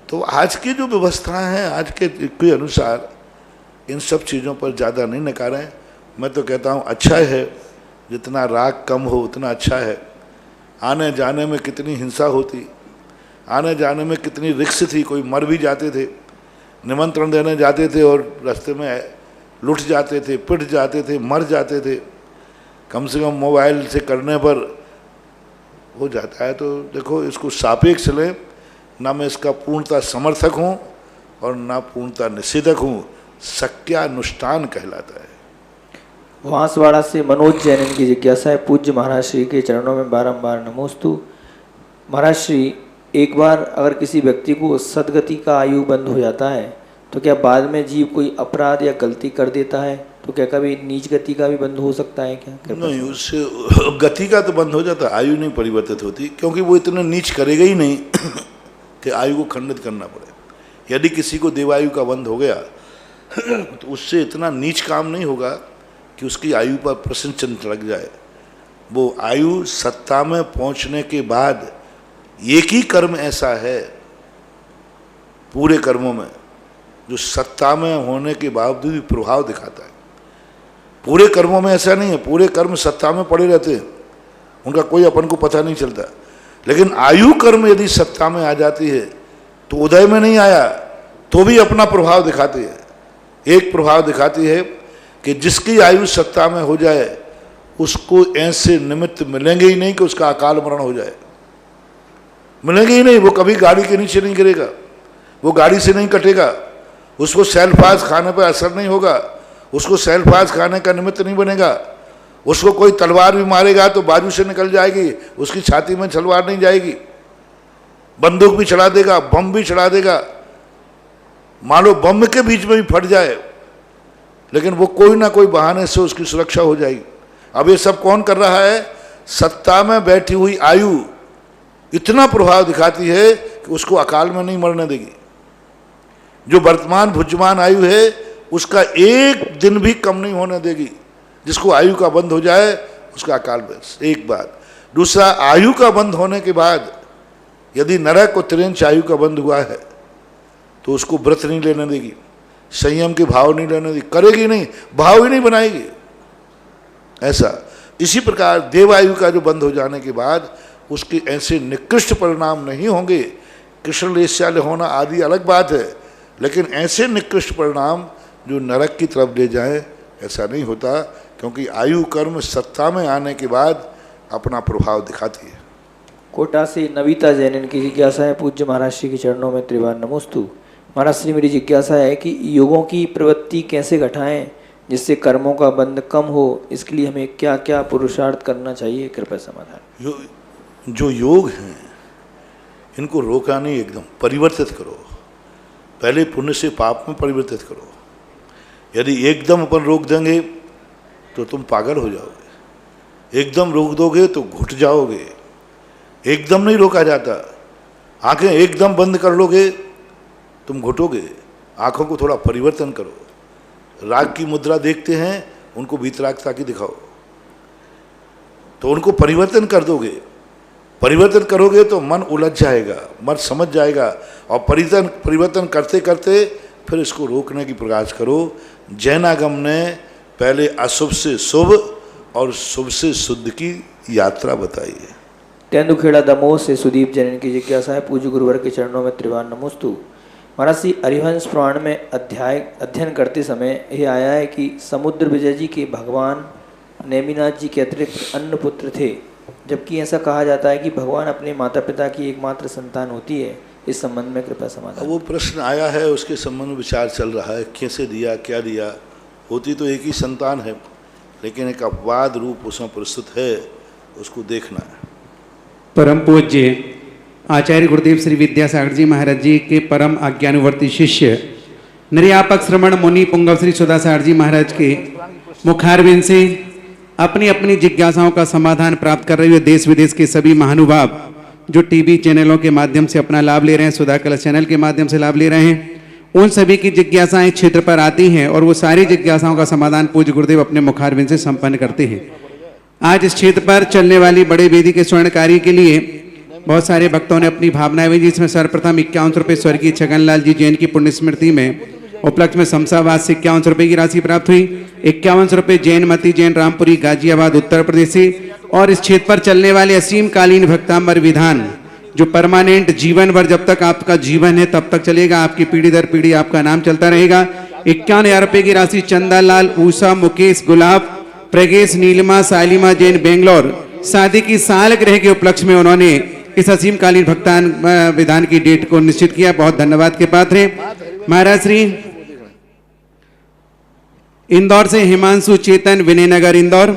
A: तो आज की जो व्यवस्थाएं हैं, आज के अनुसार इन सब चीज़ों पर ज़्यादा नहीं नकारें। मैं तो कहता हूँ अच्छा है, जितना राग कम हो उतना अच्छा है। आने जाने में कितनी हिंसा होती, आने जाने में कितनी रिक्स थी, कोई मर भी जाते थे, निमंत्रण देने जाते थे और रास्ते में लुट जाते थे, पिट जाते थे, मर जाते थे। कम से कम मोबाइल से करने पर हो जाता है। तो देखो, इसको सापेक्ष लें, ना मैं इसका पूर्णतः समर्थक हूँ और ना पूर्णतः निषेधक हूँ, शक्यानुष्ठान कहलाता है।
B: वांसवाड़ा से मनोज जैन इनकी जिज्ञासा है, पूज्य महाराज श्री के चरणों में बारंबार नमोस्तु। महाराज श्री, एक बार अगर किसी व्यक्ति को सदगति का आयु बंद हो जाता है तो क्या बाद में जीव कोई अपराध या गलती कर देता है तो क्या कभी नीच गति का भी बंद हो सकता है क्या?
A: नहीं, उससे गति का तो बंद हो जाता, आयु नहीं परिवर्तित होती, क्योंकि वो इतना नीच करेगा ही नहीं कि आयु को खंडित करना पड़े। यदि किसी को देवायु का बंद हो गया तो उससे इतना नीच काम नहीं होगा कि उसकी आयु पर प्रश्न चिन्ह लग जाए। वो आयु सत्ता में पहुंचने के बाद एक ही कर्म ऐसा है पूरे कर्मों में जो सत्ता में होने के बावजूद भी प्रभाव दिखाता है। पूरे कर्मों में ऐसा नहीं है, पूरे कर्म सत्ता में पड़े रहते हैं, उनका कोई अपन को पता नहीं चलता। लेकिन आयु कर्म यदि सत्ता में आ जाती है तो उदय में नहीं आया तो भी अपना प्रभाव दिखाती है। एक प्रभाव दिखाती है कि जिसकी आयु सत्ता में हो जाए उसको ऐसे निमित्त मिलेंगे ही नहीं कि उसका अकाल मरण हो जाए, मिलेंगे ही नहीं। वो कभी गाड़ी के नीचे नहीं गिरेगा, वो गाड़ी से नहीं कटेगा, उसको सेल्फाज खाने पर असर नहीं होगा, उसको सेल्फाज खाने का निमित्त नहीं बनेगा। उसको कोई तलवार भी मारेगा तो बाजू से निकल जाएगी, उसकी छाती में तलवार नहीं जाएगी। बंदूक भी चला देगा, बम भी चला देगा, मान लो बम के बीच में भी फट जाए, लेकिन वो कोई ना कोई बहाने से उसकी सुरक्षा हो जाएगी। अब ये सब कौन कर रहा है? सत्ता में बैठी हुई आयु इतना प्रभाव दिखाती है कि उसको अकाल में नहीं मरने देगी। जो वर्तमान भुज्यमान आयु है उसका एक दिन भी कम नहीं होने देगी। जिसको आयु का बंद हो जाए उसका अकाल में। एक बात। दूसरा, आयु का बंद होने के बाद यदि नरक और त्रिंच आयु का बंद हुआ है तो उसको व्रत नहीं लेने देगी, संयम के भाव नहीं लेने देगी, करेगी नहीं, भाव ही नहीं बनाएगी। ऐसा इसी प्रकार देवायु का जो बंद हो जाने के बाद उसके ऐसे निकृष्ट परिणाम नहीं होंगे। कृष्ण लेस्याल होना आदि अलग बात है, लेकिन ऐसे निकृष्ट परिणाम जो नरक की तरफ ले जाए ऐसा नहीं होता, क्योंकि आयु कर्म सत्ता में आने के बाद अपना प्रभाव दिखाती है।
B: कोटा से नविता जैन इनकी जिज्ञासा है, पूज्य महाराज श्री के चरणों में त्रिवार नमोस्तु। महाराज श्री, मेरी जिज्ञासा है कि योगों की प्रवृत्ति कैसे घटाएं जिससे कर्मों का बंध कम हो, इसके लिए हमें क्या क्या पुरुषार्थ करना चाहिए, कृपया समाधान।
A: जो योग हैं इनको रोका नहीं, एकदम परिवर्तित करो। पहले पुण्य से पाप में परिवर्तित करो। यदि एकदम अपन रोक देंगे तो तुम पागल हो जाओगे, एकदम रोक दोगे तो घुट जाओगे। एकदम नहीं रोका जाता। आंखें एकदम बंद कर लोगे तुम घुटोगे। आंखों को थोड़ा परिवर्तन करो। राग की मुद्रा देखते हैं, उनको वीतरागता की दिखाओ तो उनको परिवर्तन कर दोगे। परिवर्तन करोगे तो मन उलझ जाएगा, मन समझ जाएगा, और परिवर्तन करते करते फिर इसको रोकने की प्रयास करो। जैनागम ने पहले अशुभ से शुभ और शुभ से शुद्ध की यात्रा बताई है।
B: तेंदुखेड़ा दमोह से सुदीप जैन की जिज्ञासा है, पूज्य गुरुवर के चरणों में त्रिवार नमोस्तु। महाराज श्री, हरिवंश पुराण में अध्ययन करते समय यह आया है कि समुद्र विजय जी के भगवान नेमिनाथ जी के अतिरिक्त अन्य पुत्र थे, जबकि ऐसा कहा जाता है कि भगवान अपने माता पिता की एकमात्र संतान होती है। इस संबंध में कृपया समाधान।
A: वो प्रश्न आया है, उसके संबंध में विचार चल रहा है, कैसे दिया, क्या दिया। होती तो एक ही संतान है, लेकिन एक अपवाद रूप उसमें प्रस्तुत है, उसको देखना है।
C: परम पूज्य आचार्य गुरुदेव श्री विद्यासागर जी महाराज जी के परम आज्ञानुवर्ती शिष्य निर्यापक श्रवण मुनि पुंगव श्री सुधासागर जी महाराज के मुखारविंद से अपनी अपनी जिज्ञासाओं का समाधान प्राप्त कर रहे हुए देश विदेश के सभी महानुभाव जो टीवी चैनलों के माध्यम से अपना लाभ ले रहे हैं, सुधा कलश चैनल के माध्यम से लाभ ले रहे हैं, उन सभी की जिज्ञासाएं क्षेत्र पर आती हैं और वो सारी जिज्ञासाओं का समाधान पूज्य गुरुदेव अपने मुखारविंद से संपन्न करते हैं। आज इस क्षेत्र पर चलने वाली बड़े वेदी के स्वर्ण कार्य के लिए बहुत सारे भक्तों ने अपनी भावनाएं दी, जिसमें सर्वप्रथम 51 रुपये स्वर्गीय छगनलाल जी जैन की पुण्य स्मृति में उपलक्ष्य में शमशाबाद से 51 रुपये की राशि प्राप्त हुई। 51 रुपये जैनमती जैन रामपुरी गाजियाबाद उत्तर प्रदेश से। और इस क्षेत्र पर चलने वाले असीम कालीन भक्तांबर विधान जो परमानेंट जीवन भर, जब तक आपका जीवन है तब तक चलेगा, आपकी पीढ़ी दर पीढ़ी आपका नाम चलता रहेगा। 51,000 रुपये की राशि चंदालाल, ऊषा, मुकेश, गुलाब, प्रगेश, नीलिमा, सालिमा जैन बेंगलोर शादी की सालगिरह के उपलक्ष्य में उन्होंने इस असीम कालीन भक्तान विधान की डेट को निश्चित किया। बहुत धन्यवाद के पात्र हैं। महाराज श्री, इंदौर से हिमांशु चेतन, विनयनगर इंदौर।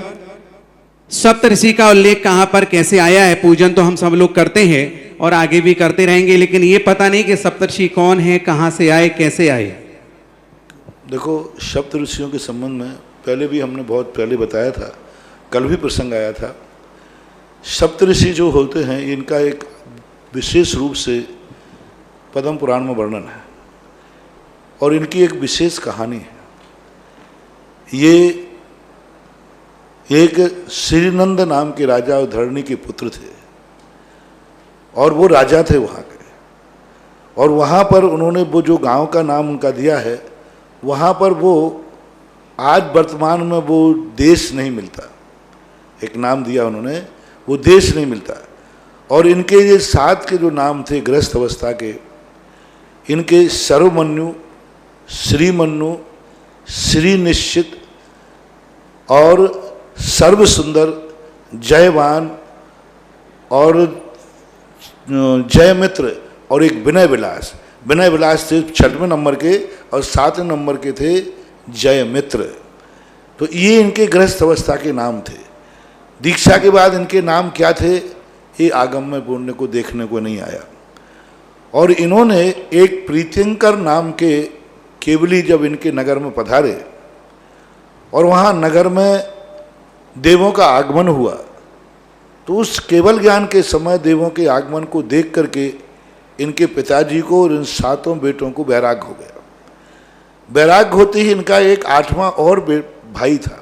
C: सप्तऋषि का उल्लेख कहां पर कैसे आया है? पूजन तो हम सब लोग करते हैं और आगे भी करते रहेंगे, लेकिन ये पता नहीं कि सप्तऋषि कौन है, कहां से आए, कैसे आए।
A: देखो, सप्त ऋषियों के संबंध में पहले भी हमने बहुत पहले बताया था, कल भी प्रसंग आया था। सप्त ऋषि जो होते हैं इनका एक विशेष रूप से पद्म पुराण में वर्णन है और इनकी एक विशेष कहानी है। ये एक श्रीनंद नाम के राजा और धरणी के पुत्र थे और वो राजा थे वहाँ के, और वहाँ पर उन्होंने वो जो गांव का नाम उनका दिया है, वहाँ पर वो आज वर्तमान में वो देश नहीं मिलता, एक नाम दिया उन्होंने, वो देश नहीं मिलता। और इनके ये 7 के जो नाम थे गृहस्थ अवस्था के, इनके सर्वमन्यु, श्रीमन्यु, श्री निश्चित और सर्व सुंदर, जयवान और जयमित्र और एक विनय विलास। विनय विलास थे 6वें नंबर के और 7वें नंबर के थे जयमित्र। तो ये इनके गृहस्थ अवस्था के नाम थे। दीक्षा के बाद इनके नाम क्या थे ये आगम में पुण्य को देखने को नहीं आया। और इन्होंने एक प्रीतिंकर नाम के केवली जब इनके नगर में पधारे और वहाँ नगर में देवों का आगमन हुआ, तो उस केवल ज्ञान के समय देवों के आगमन को देख करके इनके पिताजी को और इन 7 बेटों को वैराग्य हो गया। वैराग्य होते ही इनका एक 8वां और भाई था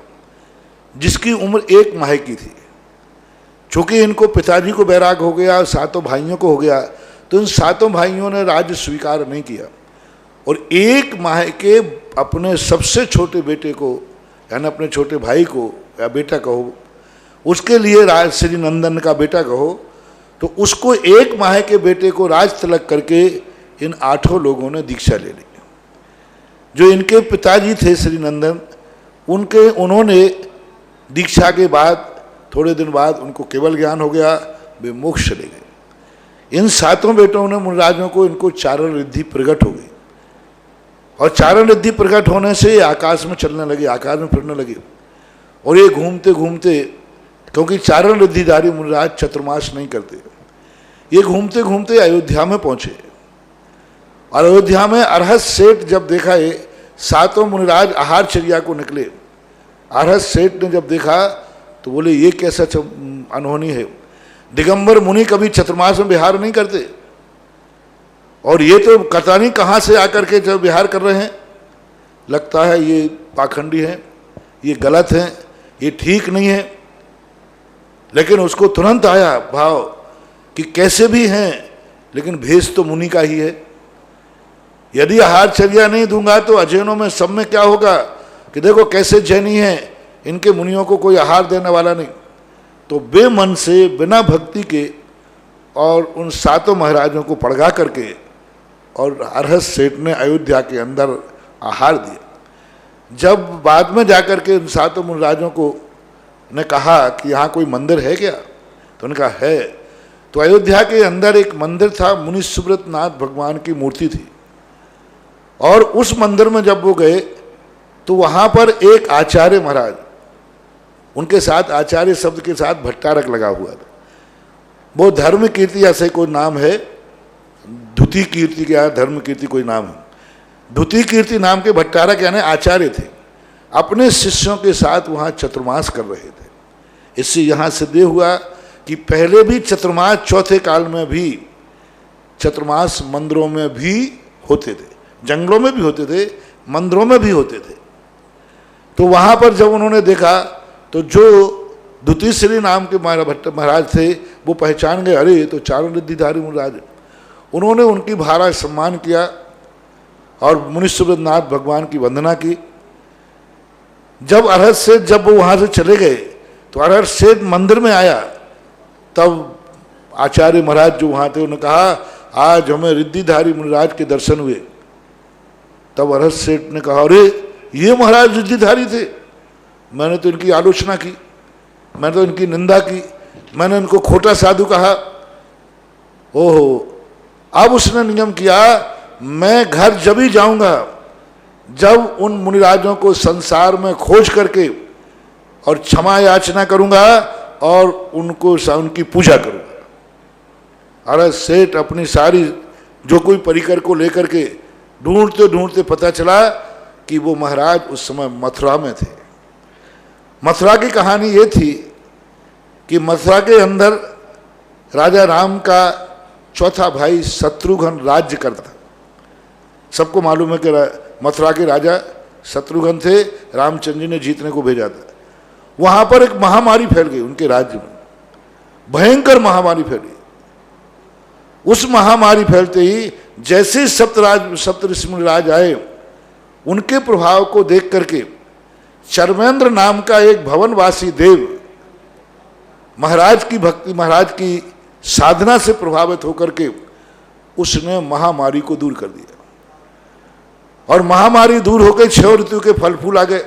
A: जिसकी उम्र 1 माह की थी। चूँकि इनको पिताजी को वैराग्य हो गया, 7 भाइयों को हो गया, तो इन 7 भाइयों ने राज्य स्वीकार नहीं किया और 1 माह के अपने सबसे छोटे बेटे को, यानी अपने छोटे भाई को या बेटा कहो, उसके लिए राज श्री नंदन का बेटा कहो, तो उसको 1 माह के बेटे को राज तिलक करके इन 8 लोगों ने दीक्षा ले ली। जो इनके पिताजी थे श्री नंदन, उन्होंने दीक्षा के बाद थोड़े दिन बाद उनको केवल ज्ञान हो गया, वे मोक्ष चले गए। इन 7 बेटों ने मुनिराजों को इनको चारण रिद्धि प्रकट हो गई और चारण रिद्धि प्रकट होने से आकाश में चलने लगे, आकाश में फिरने लगे। और ये घूमते घूमते, क्योंकि चारण रिद्धिधारी मुनिराज चतुर्मास नहीं करते, ये घूमते घूमते अयोध्या में पहुंचे। और अयोध्या में अरहत सेठ जब देखा, ये 7 मुनिराज आहारचर्या को निकले, अरहत सेठ ने जब देखा तो बोले ये कैसा अनहोनी है, दिगंबर मुनि कभी चतुर्मास में विहार नहीं करते और ये तो पता नहीं कहाँ से आकर के जब विहार कर रहे हैं, लगता है ये पाखंडी हैं, ये गलत हैं, ये ठीक नहीं है। लेकिन उसको तुरंत आया भाव कि कैसे भी हैं लेकिन भेष तो मुनि का ही है। यदि आहारचर्या नहीं दूंगा तो अजैनों में सब में क्या होगा कि देखो कैसे जैनी हैं, इनके मुनियों को कोई आहार देने वाला नहीं। तो बेमन से बिना भक्ति के और उन 7 महाराजों को पड़गा करके और अरहत सेठ ने अयोध्या के अंदर आहार दिया। जब बाद में जाकर के उन 7 महाराजों को ने कहा कि यहाँ कोई मंदिर है क्या, तो उन्होंने कहा है। तो अयोध्या के अंदर एक मंदिर था, मुनि सुब्रत नाथ भगवान की मूर्ति थी। और उस मंदिर में जब वो गए तो वहाँ पर एक आचार्य महाराज, उनके साथ आचार्य शब्द के साथ भट्टारक लगा हुआ था। वो धर्म कीर्ति ऐसे कोई नाम है, धुति कीर्ति क्या धर्म कीर्ति कोई नाम है, धुति कीर्ति नाम के भट्टारक यानी आचार्य थे, अपने शिष्यों के साथ वहाँ चतुर्मास कर रहे थे। इससे यहाँ सिद्ध हुआ कि पहले भी चतुर्मास चौथे काल में भी चतुर्मास मंदिरों में भी होते थे, जंगलों में भी होते थे, मंदिरों में भी होते थे। तो वहाँ पर जब उन्होंने देखा तो जो द्वितीय श्री नाम के महाराज थे वो पहचान गए, अरे तो चारण रिद्धिधारी महाराज। उन्होंने उनकी भारा सम्मान किया और मुनि सुब्रत नाथ भगवान की वंदना की। जब अरहत सेठ जब वो वहाँ से चले गए तो अरहत सेठ मंदिर में आया, तब आचार्य महाराज जो वहाँ थे उन्होंने कहा आज हमें रिद्धिधारी मुनिराज के दर्शन हुए। तब अरहत सेठ ने कहा अरे ये महाराज रिद्धिधारी थे, मैंने तो इनकी आलोचना की, मैंने तो इनकी निंदा की, मैंने इनको खोटा साधु कहा। ओहो, अब उसने नियम किया मैं घर जब ही जाऊंगा जब उन मुनिराजों को संसार में खोज करके और क्षमा याचना करूंगा और उनकी पूजा करूंगा। अरे सेठ अपनी सारी जो कोई परिकर को लेकर के ढूंढते ढूंढते पता चला कि वो महाराज उस समय मथुरा में थे। मथुरा की कहानी ये थी कि मथुरा के अंदर राजा राम का चौथा भाई शत्रुघ्न राज्य करता था। सबको मालूम है कि मथुरा के राजा शत्रुघ्न थे, रामचंद्र जी ने जीतने को भेजा था। वहां पर एक महामारी फैल गई उनके राज्य में, भयंकर महामारी फैली। उस महामारी फैलते ही जैसे सप्तऋषि मुनिराज आए, उनके प्रभाव को देख करके चर्मेंद्र नाम का एक भवनवासी देव महाराज की भक्ति, महाराज की साधना से प्रभावित होकर के उसने महामारी को दूर कर दिया। और महामारी दूर होकर 6 ऋतु के फल फूल आ गए,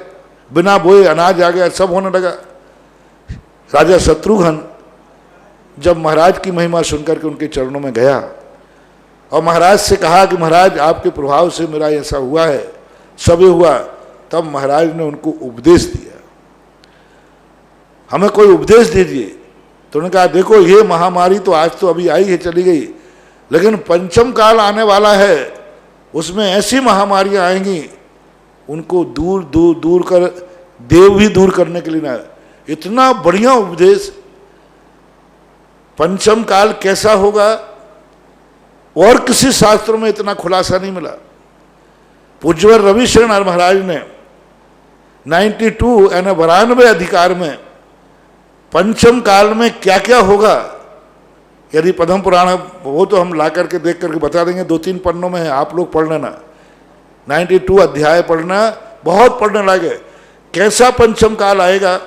A: बिना बोए अनाज आ गया, सब होने लगा। राजा शत्रुघ्न जब महाराज की महिमा सुनकर के उनके चरणों में गया और महाराज से कहा कि महाराज आपके प्रभाव से मेरा ऐसा हुआ है, सब ये हुआ, तब महाराज ने उनको उपदेश दिया, हमें कोई उपदेश दीजिए। तो उन्होंने कहा देखो ये महामारी तो आज तो अभी आई है, चली गई, लेकिन पंचम काल आने वाला है, उसमें ऐसी महामारियां आएंगी उनको दूर दूर दूर कर देव भी दूर करने के लिए ना। इतना बढ़िया उपदेश। पंचम काल कैसा होगा और किसी शास्त्रों में इतना खुलासा नहीं मिला। पूज्यवर रविशरण महाराज ने 92 यानी 92 अधिकार में पंचम काल में क्या क्या होगा, यदि पद्म पुराण वो तो हम ला करके देख करके बता देंगे, 2-3 पन्नों में है, आप लोग पढ़ लेना। 92 अध्याय पढ़ना, बहुत पढ़ने लगे। कैसा पंचम काल आएगा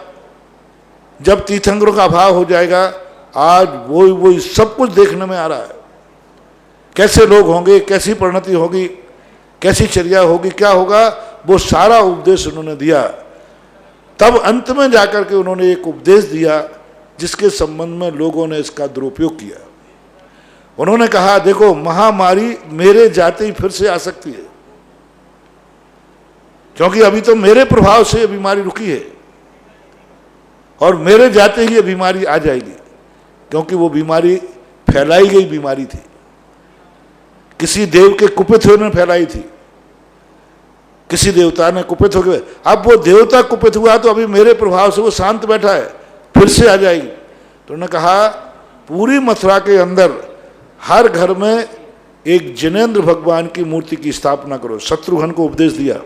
A: जब तीर्थंकरों का अभाव हो जाएगा, आज वो सब कुछ देखने में आ रहा है। कैसे लोग होंगे, कैसी परिणति होगी, कैसी चर्या होगी, क्या होगा, वो सारा उपदेश उन्होंने दिया। तब अंत में जाकर के उन्होंने एक उपदेश दिया जिसके संबंध में लोगों ने इसका दुरुपयोग किया। उन्होंने कहा देखो महामारी मेरे जाते ही फिर से आ सकती है, क्योंकि अभी तो मेरे प्रभाव से ये बीमारी रुकी है और मेरे जाते ही ये बीमारी आ जाएगी, क्योंकि वो बीमारी फैलाई गई बीमारी थी, किसी देव के कुपित होने फैलाई थी, किसी देवता ने कुपित हो गए। अब वो देवता कुपित हुआ तो अभी मेरे प्रभाव से वो शांत बैठा है, फिर से आ जाएगी। तो उन्होंने कहा पूरी मथुरा के अंदर हर घर में एक जिनेंद्र भगवान की मूर्ति की स्थापना करो। शत्रुघ्न को उपदेश दिया,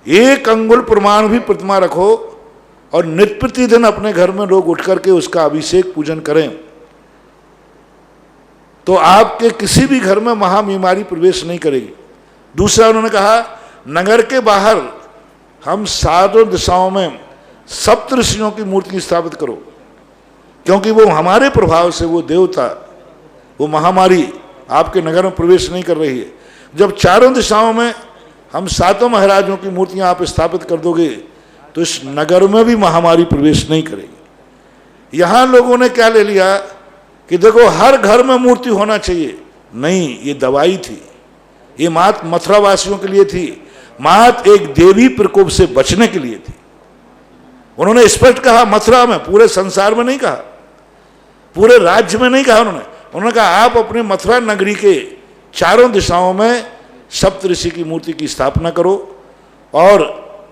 A: 1 अंगुल प्रमाण भी प्रतिमा रखो और नित्य प्रतिदिन अपने घर में लोग उठ करके उसका अभिषेक पूजन करें, तो आपके किसी भी घर में महाबीमारी प्रवेश नहीं करेगी। दूसरा उन्होंने कहा नगर के बाहर हम 7 दिशाओं में सप्तऋषियों की मूर्ति स्थापित करो, क्योंकि वो हमारे प्रभाव से वो देवता, वो महामारी आपके नगर में प्रवेश नहीं कर रही है। जब 4 दिशाओं में हम 7 महाराजों की मूर्तियां आप स्थापित कर दोगे तो इस नगर में भी महामारी प्रवेश नहीं करेगी। यहां लोगों ने क्या ले लिया कि देखो हर घर में मूर्ति होना चाहिए, नहीं, ये दवाई थी, ये मात मथुरा वासियों के लिए थी, मात एक देवी प्रकोप से बचने के लिए थी। उन्होंने स्पष्ट कहा, मथुरा में, पूरे संसार में नहीं कहा, पूरे राज्य में नहीं कहा। उन्होंने कहा आप अपने मथुरा नगरी के 4 दिशाओं में सप्तऋषि की मूर्ति की स्थापना करो और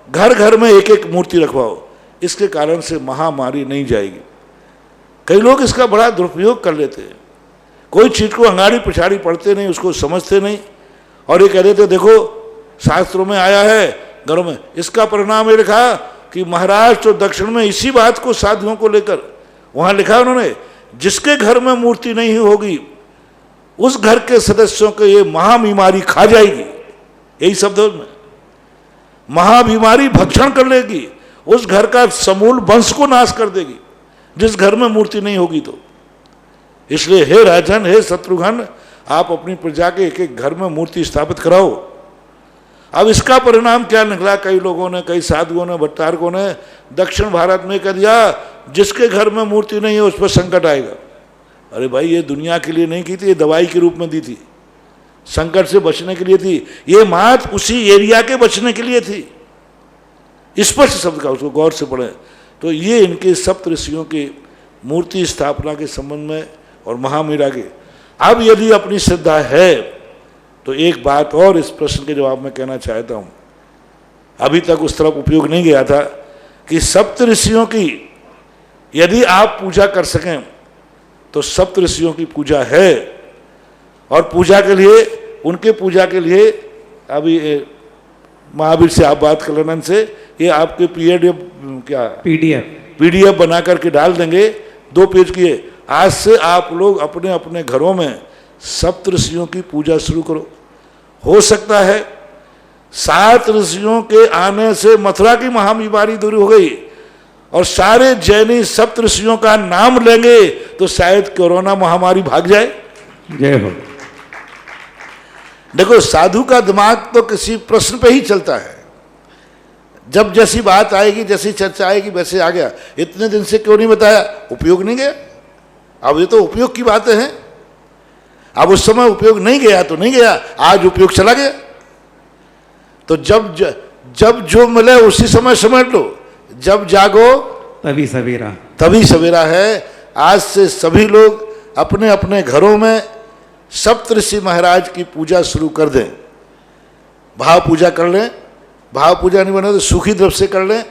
A: घर घर में एक एक मूर्ति रखवाओ, इसके कारण से महामारी नहीं जाएगी। कई लोग इसका बड़ा दुरुपयोग कर लेते हैं, कोई चीज को अंगाड़ी पिछाड़ी पढ़ते नहीं, उसको समझते नहीं, और ये कह देते देखो शास्त्रों में आया है घरों में। इसका परिणाम ये लिखा कि महाराष्ट्र और दक्षिण में इसी बात को साधुओं को लेकर वहां लिखा उन्होंने, जिसके घर में मूर्ति नहीं होगी उस घर के सदस्यों को ये महाबीमारी खा जाएगी। यही शब्द में महाबीमारी भक्षण कर लेगी, उस घर का समूल वंश को नाश कर देगी जिस घर में मूर्ति नहीं होगी तो। इसलिए हे राजन, हे शत्रुघ्न, आप अपनी प्रजा के एक एक घर में मूर्ति स्थापित कराओ। अब इसका परिणाम क्या निकला, कई लोगों ने, कई साधुओं ने, भट्टारकों ने दक्षिण भारत में कह दिया जिसके घर में मूर्ति नहीं है उस पर संकट आएगा। अरे भाई, ये दुनिया के लिए नहीं की थी, ये दवाई के रूप में दी थी। संकट से बचने के लिए थी, ये मात उसी एरिया के बचने के लिए थी। स्पष्ट शब्द का, उसको गौर से पढ़ें। तो ये इनके सप्त ऋषियों की मूर्ति स्थापना के संबंध में और महामीरा के। अब यदि अपनी श्रद्धा है तो एक बात और इस प्रश्न के जवाब में कहना चाहता हूँ, अभी तक उस तरफ उपयोग नहीं गया था, कि सप्त ऋषियों की यदि आप पूजा कर सकें तो सप्त ऋषियों की पूजा है। और पूजा के लिए, उनके पूजा के लिए अभी महावीर से आप बात कर लेना से, ये आपके पीडीएफ बना करके डाल देंगे, 2 पेज की है। आज से आप लोग अपने अपने घरों में सप्त ऋषियों की पूजा शुरू करो। हो सकता है 7 ऋषियों के आने से मथुरा की महाबीमारी दूर हो गई और सारे जैनी सप्त ऋषियों का नाम लेंगे तो शायद कोरोना महामारी भाग जाए।
C: जय हो।
A: देखो, साधु का दिमाग तो किसी प्रश्न पे ही चलता है, जब जैसी बात आएगी, जैसी चर्चा आएगी वैसे आ गया। इतने दिन से क्यों नहीं बताया? उपयोग नहीं गया। अब ये तो उपयोग की बातें हैं। अब उस समय उपयोग नहीं गया तो नहीं गया, आज उपयोग चला गया। तो जब जो मिले उसी समय समेट लो, जब जागो
C: तभी सवेरा,
A: तभी सवेरा है। आज से सभी लोग अपने अपने घरों में सप्तऋषि महाराज की पूजा शुरू कर दें। भाव पूजा कर लें, भाव पूजा नहीं बने तो सुखी द्रव्य से कर लें।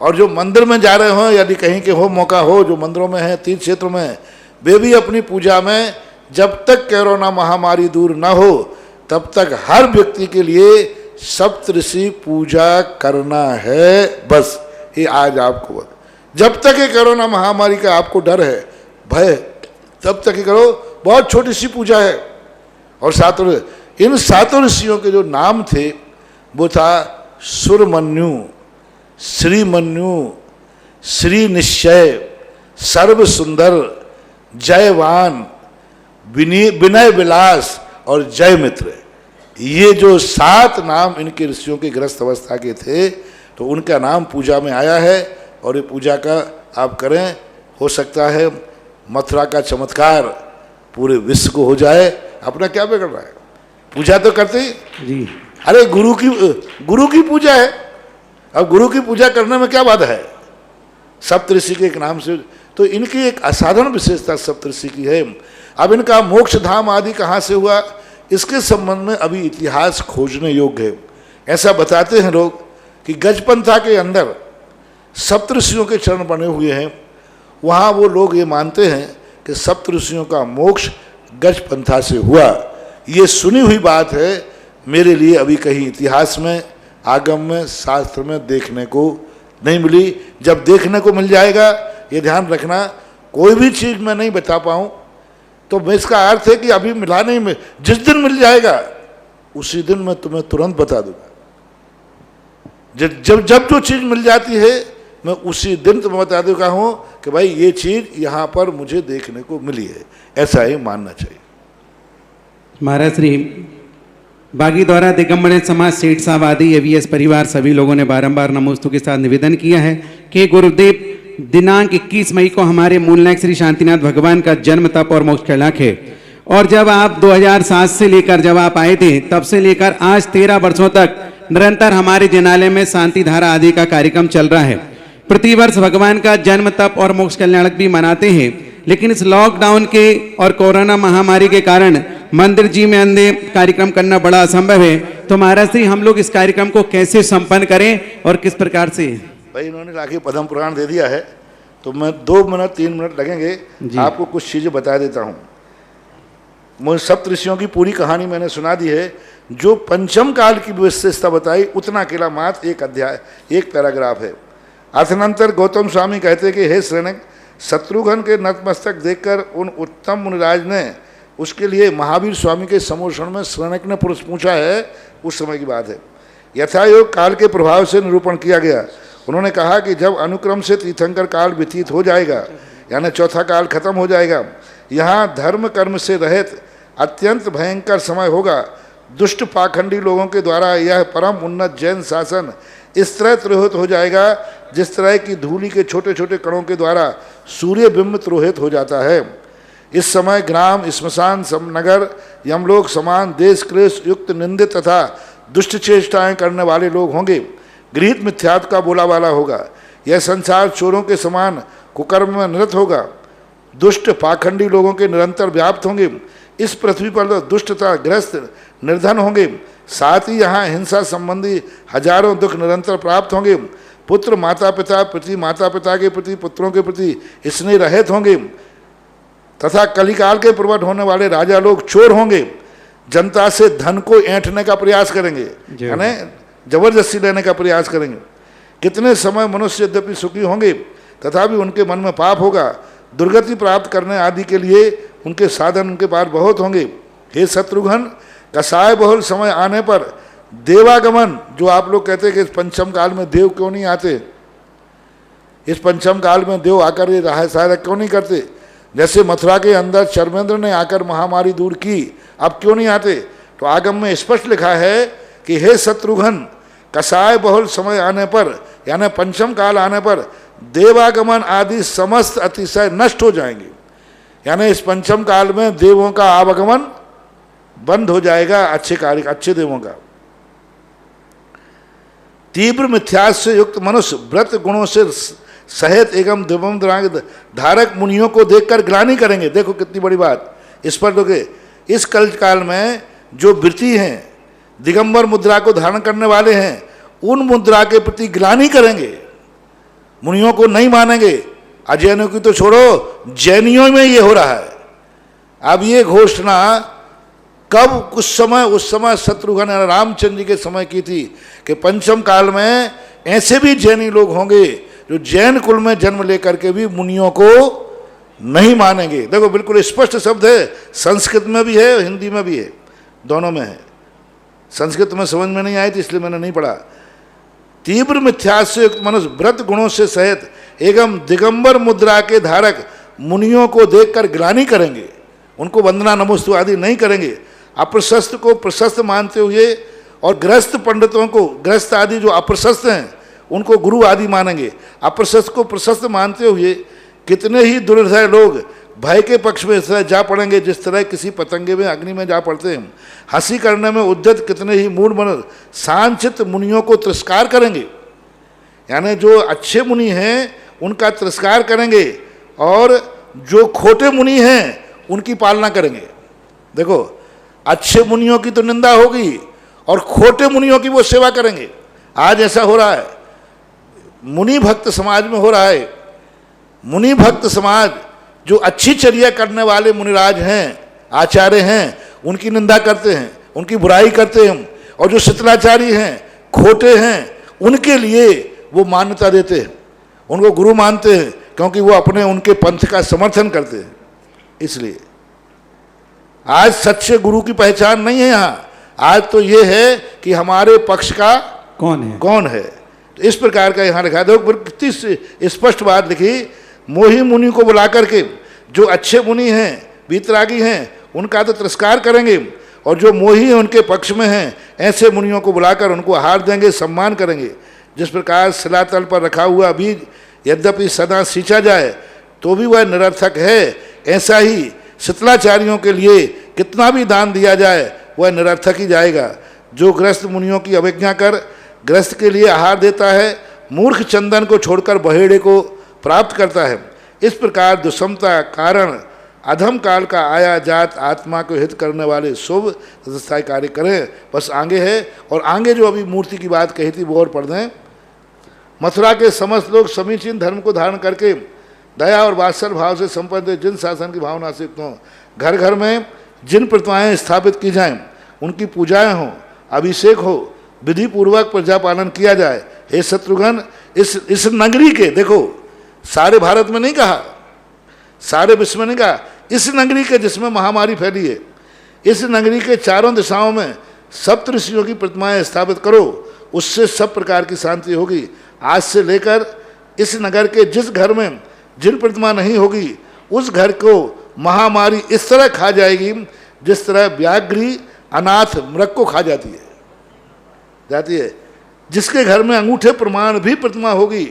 A: और जो मंदिर में जा रहे हो, यदि कहीं के हो मौका हो, जो मंदिरों में है, तीर्थ क्षेत्र में, वे भी अपनी पूजा में जब तक कोरोना महामारी दूर ना हो तब तक हर व्यक्ति के लिए सप्तऋषि पूजा करना है। बस ये आज आपको, जब तक ये कोरोना महामारी का आपको डर है, भय, तब तक ही करो। बहुत छोटी सी पूजा है। और इन 7 ऋषियों के जो नाम थे वो था सुरमन्यु, श्रीमन्यु, श्री निश्चय, सर्व सुंदर, जयवान, विनय विलास और जय मित्र। ये जो 7 नाम इनके ऋषियों के गृहस्थ अवस्था के थे, तो उनका नाम पूजा में आया है। और ये पूजा का आप करें, हो सकता है मथुरा का चमत्कार पूरे विश्व को हो जाए। अपना क्या बिगड़ रहा है? पूजा तो करते ही
C: जी।
A: अरे गुरु की पूजा है। अब गुरु की पूजा करने में क्या बाधा है? सप्तऋषि के एक नाम से, तो इनकी एक असाधारण विशेषता सप्तऋषि की है। अब इनका मोक्ष धाम आदि कहाँ से हुआ, इसके संबंध में अभी इतिहास खोजने योग्य है। ऐसा बताते हैं लोग कि गजपंथा के अंदर सप्तऋषियों के चरण बने हुए हैं। वहाँ वो लोग ये मानते हैं कि सप्तऋषियों का मोक्ष गजपंथा से हुआ। ये सुनी हुई बात है, मेरे लिए अभी कहीं इतिहास में, आगम में, शास्त्र में देखने को नहीं मिली। जब देखने को मिल जाएगा, ये ध्यान रखना, कोई भी चीज़ मैं नहीं बता पाऊँ तो मैं, इसका अर्थ है कि अभी मिला नहीं, जिस दिन मिल जाएगा उसी दिन मैं तुम्हें तुरंत बता दूंगा। जब जो चीज़ मिल जाती है मैं उसी दिन तुम्हें बता दूंगा हूँ कि भाई ये चीज़ यहाँ पर मुझे देखने को मिली है। ऐसा ही मानना चाहिए।
C: महाराज श्री बागी द्वारा दिगंबर समाज सेठ साहब आदि एवीएस परिवार सभी लोगों ने बारंबार नमोस्तु के साथ निवेदन किया है कि गुरुदेव दिनांक 21 मई को हमारे मूल नायक श्री शांतिनाथ भगवान का जन्म, तप और मोक्ष कैलाश है। और जब आप 2007 से लेकर जब आप आए थे, तब से लेकर आज 13 वर्षों तक निरंतर हमारे जिनालय में शांति धारा आदि का कार्यक्रम चल रहा है। प्रतिवर्ष भगवान का जन्म, तप और मोक्ष कल्याणक भी मनाते हैं, लेकिन इस लॉकडाउन के और कोरोना महामारी के कारण मंदिर जी में अंदर कार्यक्रम करना बड़ा असंभव है। तो महाराज श्री, हम लोग इस कार्यक्रम को कैसे संपन्न करें और किस प्रकार से?
A: भाई इन्होंने लाके पद्म पुराण दे दिया है, तो मैं 2 मिनट 3 मिनट लगेंगे, आपको कुछ चीज़ें बता देता हूँ। मुझे सप्तऋषियों की पूरी कहानी मैंने सुना दी है। जो पंचम काल की विशेषता बताई उतना अकेला मात्र 1 अध्याय, 1 पैराग्राफ है। अथनंतर गौतम स्वामी कहते कि हे श्रेणक, शत्रुघ्न के नतमस्तक देखकर उन उत्तम मुनिराज ने उसके लिए महावीर स्वामी के समोषण में श्रेणक ने पूछा है, उस समय की बात है। यथायोग काल के प्रभाव से निरूपण किया गया। उन्होंने कहा कि जब अनुक्रम से तीर्थंकर काल व्यतीत हो जाएगा, यानी चौथा काल खत्म हो जाएगा, यहाँ धर्म कर्म से रहित अत्यंत भयंकर समय होगा। दुष्ट पाखंडी लोगों के द्वारा यह परम उन्नत जैन शासन इस तरह तिरोहित हो जाएगा जिस तरह की धूलि के छोटे छोटे कणों के द्वारा सूर्य बिंब तिरोहित हो जाता है। इस समय ग्राम, स्मशान, नगर, यमलोक समान देश क्लेश युक्त निंदित तथा दुष्ट चेष्टाएं करने वाले लोग होंगे। गृहीत मिथ्यात्व का बोला वाला होगा। यह संसार चोरों के समान कुकर्म में निरत होगा। दुष्ट पाखंडी लोगों के निरंतर व्याप्त होंगे। इस पृथ्वी पर दुष्ट तथा ग्रस्त निर्धन होंगे। साथ ही यहाँ हिंसा संबंधी हजारों दुख निरंतर प्राप्त होंगे। पुत्र माता पिता प्रति, माता पिता के प्रति, पुत्रों के प्रति स्नेह रहित होंगे तथा कलिकाल के प्रवट होने वाले राजा लोग चोर होंगे। जनता से धन को ऐंठने का प्रयास करेंगे, यानी जबरदस्ती लेने का प्रयास करेंगे। कितने समय मनुष्य यद्यपि सुखी होंगे तथापि उनके मन में पाप होगा। दुर्गति प्राप्त करने आदि के लिए उनके साधन उनके पास बहुत होंगे। हे शत्रुघ्न, कसाय बहुल समय आने पर देवागमन, जो आप लोग कहते हैं कि इस पंचम काल में देव क्यों नहीं आते, इस पंचम काल में देव आकर ये राह सहायता क्यों नहीं करते, जैसे मथुरा के अंदर चर्मेंद्र ने आकर महामारी दूर की, अब क्यों नहीं आते? तो आगम में स्पष्ट लिखा है कि हे शत्रुघ्न, कसाय बहुल समय आने पर, यानी पंचम काल आने पर देवागमन आदि समस्त अतिशय नष्ट हो जाएंगे। यानी इस पंचम काल में देवों का आवागमन बंद हो जाएगा, अच्छे कार्य, अच्छे देवों का। तीव्र मिथ्यास से युक्त मनुष्य व्रत गुणों से सहित एवं दिवम धारक मुनियों को देखकर ग्लानि करेंगे। देखो कितनी बड़ी बात इस पर लोगे। इस कल काल में जो वृत्ति हैं, दिगंबर मुद्रा को धारण करने वाले हैं, उन मुद्रा के प्रति ग्लानि करेंगे, मुनियों को नहीं मानेंगे। अजैनियों की तो छोड़ो, जैनियों में ये हो रहा है। अब ये घोषणा कब, उस समय शत्रुघ्न रामचंद्र जी के समय की थी कि पंचम काल में ऐसे भी जैनी लोग होंगे जो जैन कुल में जन्म लेकर के भी मुनियों को नहीं मानेंगे। देखो बिल्कुल स्पष्ट शब्द है, संस्कृत में भी है, हिंदी में भी है, दोनों में है। संस्कृत में समझ में नहीं आई थी इसलिए मैंने नहीं पढ़ा। तीव्र मिथ्यास से युक्त मनुष्य व्रत गुणों से सहित एवं दिगंबर मुद्रा के धारक मुनियों को देखकर ग्लानि करेंगे, उनको वंदना नमोस्तु आदि नहीं करेंगे। अप्रशस्त को प्रशस्त मानते हुए और ग्रस्त पंडितों को, ग्रस्त आदि जो अप्रशस्त हैं उनको गुरु आदि मानेंगे। अप्रशस्त को प्रशस्त मानते हुए कितने ही दुर्हृदय लोग भय के पक्ष में इस तरह जा पड़ेंगे जिस तरह किसी पतंगे में अग्नि में जा पड़ते हैं। हंसी करने में उद्यत कितने ही मूढ़ मन सांचित मुनियों को तिरस्कार करेंगे, यानी जो अच्छे मुनि हैं उनका तिरस्कार करेंगे और जो खोटे मुनि हैं उनकी पालना करेंगे। देखो अच्छे मुनियों की तो निंदा होगी और खोटे मुनियों की वो सेवा करेंगे। आज ऐसा हो रहा है, मुनि भक्त समाज में हो रहा है। मुनि भक्त समाज जो अच्छी चर्या करने वाले मुनिराज हैं, आचार्य हैं, उनकी निंदा करते हैं, उनकी बुराई करते हैं, और जो शिथिलाचारी हैं, खोटे हैं, उनके लिए वो मान्यता देते हैं, उनको गुरु मानते हैं, क्योंकि वो अपने उनके पंथ का समर्थन करते हैं। इसलिए आज सच्चे गुरु की पहचान नहीं है यहाँ। आज तो ये है कि हमारे पक्ष का कौन है। तो इस प्रकार का यहाँ लिखा। देखो कितनी स्पष्ट बात लिखी। मोही मुनि को बुला करके जो अच्छे मुनि हैं, वीतरागी हैं, उनका तो तिरस्कार करेंगे, और जो मोही हैं उनके पक्ष में हैं ऐसे मुनियों को बुलाकर उनको आहार देंगे, सम्मान करेंगे। जिस प्रकार शिलातल पर रखा हुआ बीज यद्यपि सदा सींचा जाए तो भी वह निरर्थक है, ऐसा ही शिथिलाचारियों के लिए कितना भी दान दिया जाए वह निरर्थक ही जाएगा। जो ग्रस्त मुनियों की अवज्ञा कर ग्रस्त के लिए आहार देता है, मूर्ख चंदन को छोड़कर बहेड़े को प्राप्त करता है। इस प्रकार दुष्मता कारण अधम काल का आया जात आत्मा को हित करने वाले शुभ तथा कार्य करें। बस आगे है, और आगे जो अभी मूर्ति की बात कही थी वो और पढ़ दें। मथुरा के समस्त लोग समीचीन धर्म को धारण करके दया और वात्सल भाव से संपन्न जिन शासन की भावना से युक्त हों, घर घर में जिन प्रतिमाएं स्थापित की जाएं, उनकी पूजाएं हों, अभिषेक हो, विधि पूर्वक प्रजा पालन किया जाए। हे शत्रुघ्न, इस नगरी के, देखो सारे भारत में नहीं कहा, सारे विश्व में नहीं कहा, इस नगरी के जिसमें महामारी फैली है, इस नगरी के चारों दिशाओं में सप्त ऋषियों की प्रतिमाएं स्थापित करो, उससे सब प्रकार की शांति होगी। आज से लेकर इस नगर के जिस घर में जिन प्रतिमा नहीं होगी उस घर को महामारी इस तरह खा जाएगी जिस तरह व्याघ्री अनाथ मृग को खा जाती है। जिसके घर में अंगूठे प्रमाण भी प्रतिमा होगी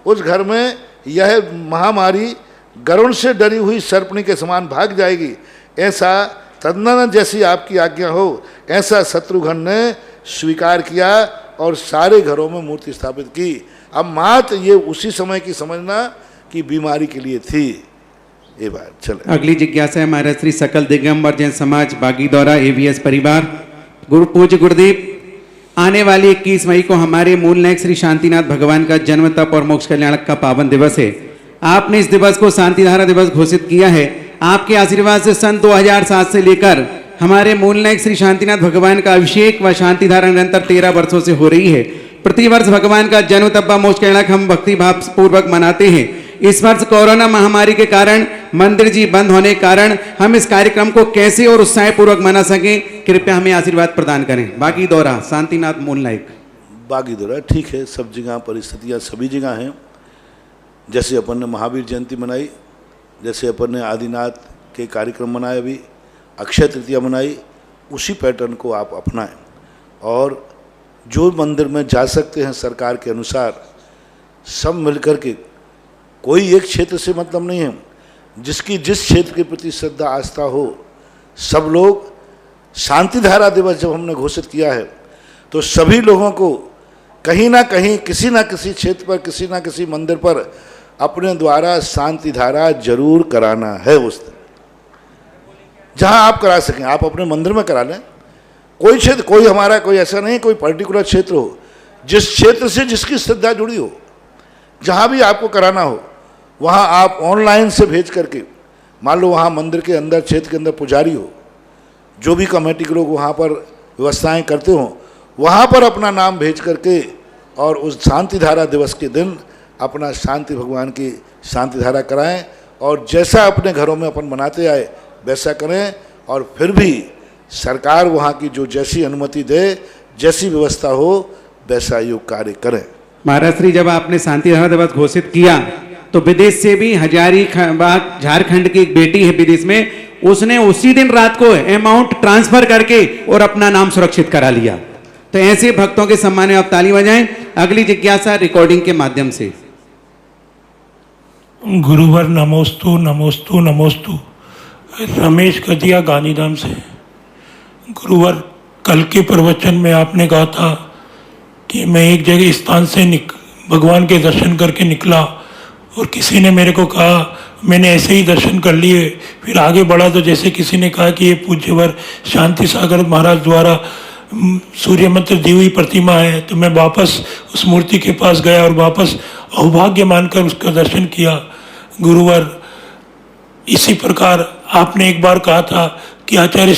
A: उस घर में यह महामारी गरुण से डरी हुई सर्पणी के समान भाग जाएगी, ऐसा तदनन जैसी आपकी आज्ञा हो, ऐसा शत्रुघ्न ने स्वीकार किया और सारे घरों में मूर्ति स्थापित की। अब मात ये उसी समय की समझना कि बीमारी के लिए थी। ये बात चले।
C: अगली जिज्ञासा है महाराज श्री सकल दिगंबर जैन समाज बागीदौरा एवीएस परिवार। पूज्य गुरुदेव, आने वाली 21 मई को हमारे मूल नायक श्री शांतिनाथ भगवान का जन्म तप और मोक्ष कल्याण का पावन दिवस है। आपने इस दिवस को शांतिधारा दिवस घोषित किया है। आपके आशीर्वाद से सन 2007 से लेकर हमारे मूल नायक श्री शांतिनाथ भगवान का अभिषेक व शांतिधारा निरंतर 13 वर्षों से हो रही है। प्रतिवर्ष भगवान का जन्म तप व मोक्ष कल्याण हम भक्ति भाव पूर्वक मनाते हैं। इस वर्ष कोरोना महामारी के कारण मंदिर जी बंद होने के कारण हम इस कार्यक्रम को कैसे और उत्साह पूर्वक मना सकें, कृपया हमें आशीर्वाद प्रदान करें। बागीदौरा शांतिनाथ मूल नायक।
A: बागीदौरा ठीक है, सब जगह परिस्थितियाँ सभी जगह हैं। जैसे अपन ने महावीर जयंती मनाई, जैसे अपन ने आदिनाथ के कार्यक्रम मनाए, अभी अक्षय तृतीया मनाई, उसी पैटर्न को आप अपनाएं और जो मंदिर में जा सकते हैं सरकार के अनुसार सब मिलकर के, कोई एक क्षेत्र से मतलब नहीं है, जिसकी जिस क्षेत्र के प्रति श्रद्धा आस्था हो सब लोग। शांतिधारा दिवस जब हमने घोषित किया है तो सभी लोगों को कहीं ना कहीं किसी ना किसी क्षेत्र पर किसी ना किसी मंदिर पर अपने द्वारा शांतिधारा जरूर कराना है। उस दिन जहां आप करा सकें आप अपने मंदिर में करा लें। कोई क्षेत्र, कोई हमारा कोई ऐसा नहीं कोई पर्टिकुलर क्षेत्र हो, जिस क्षेत्र से जिसकी श्रद्धा जुड़ी हो, जहां भी आपको कराना हो वहां आप ऑनलाइन से भेज करके, मान लो वहां मंदिर के अंदर क्षेत्र के अंदर पुजारी हो, जो भी कमेटी के लोग वहां पर व्यवस्थाएं करते हो, वहां पर अपना नाम भेज करके और उस शांतिधारा दिवस के दिन अपना शांति भगवान की शांतिधारा कराएं और जैसा अपने घरों में अपन मनाते आए वैसा करें। और फिर भी सरकार वहाँ की जो जैसी अनुमति दे, जैसी व्यवस्था हो वैसा योग कार्य करें।
C: महाराज श्री, जब आपने शांतिधारा दिवस घोषित किया तो विदेश से भी हजारीबाग झारखंड की एक बेटी है विदेश में, उसने उसी दिन रात को अमाउंट ट्रांसफर करके और अपना नाम सुरक्षित करा लिया। तो ऐसे भक्तों के सम्मान में आप ताली बजाएं। अगली जिज्ञासा रिकॉर्डिंग के माध्यम से।
D: गुरुवर नमोस्तु नमोस्तु नमोस्तु। रमेश कदिया गांधीधाम से। गुरुवर, कल के प्रवचन में आपने कहा था कि मैं एक जगह स्थान से भगवान के दर्शन करके निकला और किसी ने मेरे को कहा, मैंने ऐसे ही दर्शन कर लिए, फिर आगे बढ़ा तो जैसे किसी ने कहा कि ये पूज्यवर शांति सागर महाराज द्वारा सूर्य मंत्र दी हुई प्रतिमा है। तो मैं वापस उस मूर्ति के पास गया और वापस अभाग्य मानकर उसका दर्शन किया। गुरुवर, इसी प्रकार आपने एक बार कहा था कि आचार्य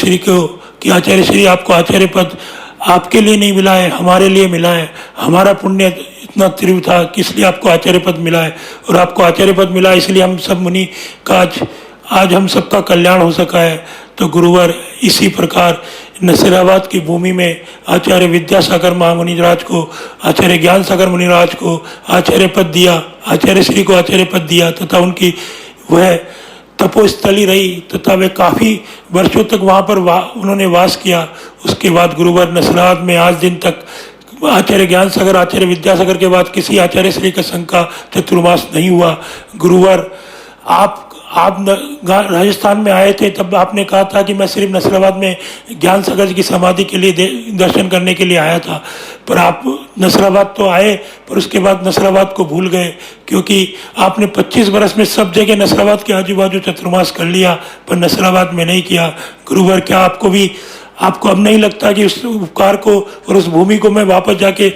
D: श्री आपको आचार्य पद आपके लिए नहीं मिला है, हमारे लिए मिला है। हमारा पुण्य इतना तीव्र था कि इसलिए आपको आचार्य पद मिला है और आपको आचार्य पद मिला इसलिए हम सब मुनि का आज हम सबका कल्याण हो सका है। तो गुरुवर, इसी प्रकार नसीराबाद की भूमि में आचार्य विद्यासागर महामुनिराज को, आचार्य ज्ञान सागर मुनिराज को आचार्य पद दिया, आचार्य श्री को आचार्य पद दिया तथा उनकी वह तपोस्थली रही तथा वे काफ़ी वर्षों तक वहाँ पर उन्होंने वास किया। उसके बाद गुरुवर, नसीराबाद में आज दिन तक आचार्य ज्ञान सागर, आचार्य विद्यासागर के बाद किसी आचार्य श्री का संघ का चतुर्मास नहीं हुआ। गुरुवर, आप राजस्थान में आए थे तब आपने कहा था कि मैं सिर्फ नसीराबाद में ज्ञान सागर जी की समाधि के लिए दर्शन करने के लिए आया था, पर आप नसीराबाद तो आए पर उसके बाद नसीराबाद को भूल गए, क्योंकि आपने 25 वर्ष में सब जगह नसीराबाद के आजू बाजू चतुर्मास कर लिया पर नसीराबाद में नहीं किया। गुरुवर, क्या आपको अब नहीं लगता कि उस उपकार को और उस भूमि को मैं वापस जाके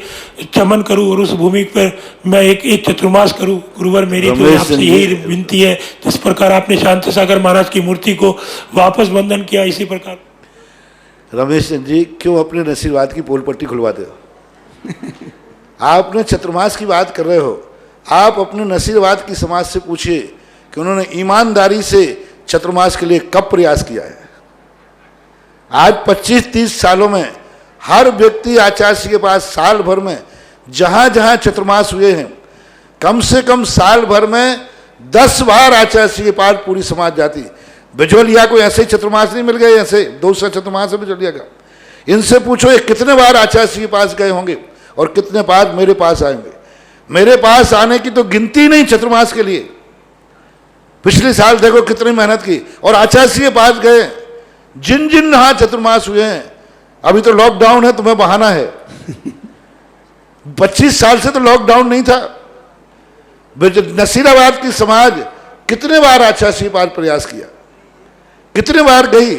D: चमन करूं और उस भूमि पर मैं एक चतुर्मास करूं? गुरुवर, मेरी तो आपसे यही विनती है, जिस प्रकार आपने शांति सागर महाराज की मूर्ति को वापस बंधन किया, इसी प्रकार।
A: रमेश जी, क्यों अपने नसीरवाद की पोल पट्टी खुलवाते हो? आपने चतुर्मास की बात कर रहे हो, आप अपने नसीरवाद की समाज से पूछिए कि उन्होंने ईमानदारी से चतुर्मास के लिए कब प्रयास किया है। आज 25-30 सालों में हर व्यक्ति आचार्य के पास साल भर में जहां जहां चतुर्मास हुए हैं, कम से कम साल भर में 10 बार आचार्य के पास पूरी समाज जाती। बिजोलिया को ऐसे ही चतुर्मास नहीं मिल गए, ऐसे 200 चतुर्मास है बिजोलिया का। इनसे पूछो ये कितने बार आचार्य के पास गए होंगे और कितने बार मेरे पास आएंगे। मेरे पास आने की तो गिनती नहीं चतुर्मास के लिए। पिछले साल देखो कितनी मेहनत की, और आचार्य के पास गए, जिन जिन यहाँ चतुर्मास हुए हैं, अभी तो लॉकडाउन है, तुम्हें बहाना है। 25 साल से तो लॉकडाउन नहीं था। नसीराबाद की समाज कितने बार आचार्य के पास प्रयास किया, कितने बार गई।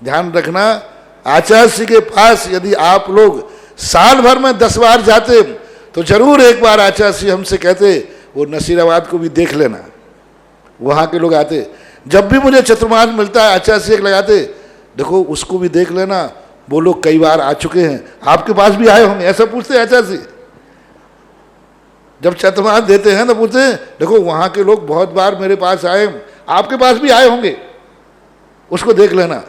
A: ध्यान रखना, आचार्य के पास यदि आप लोग साल भर में 10 बार जाते तो जरूर एक बार आचार्य हमसे कहते वो नसीराबाद को भी देख लेना। वहाँ के लोग आते, जब भी मुझे चतुर्मास मिलता है आचार्य एक लगाते, देखो उसको भी देख लेना, वो लोग कई बार आ चुके हैं, आपके पास भी आए होंगे, ऐसा पूछते आचार्य। जब चतुर्मास देते हैं तो पूछते हैं देखो वहाँ के लोग बहुत बार मेरे पास आए, आपके पास भी आए होंगे, उसको देख लेना।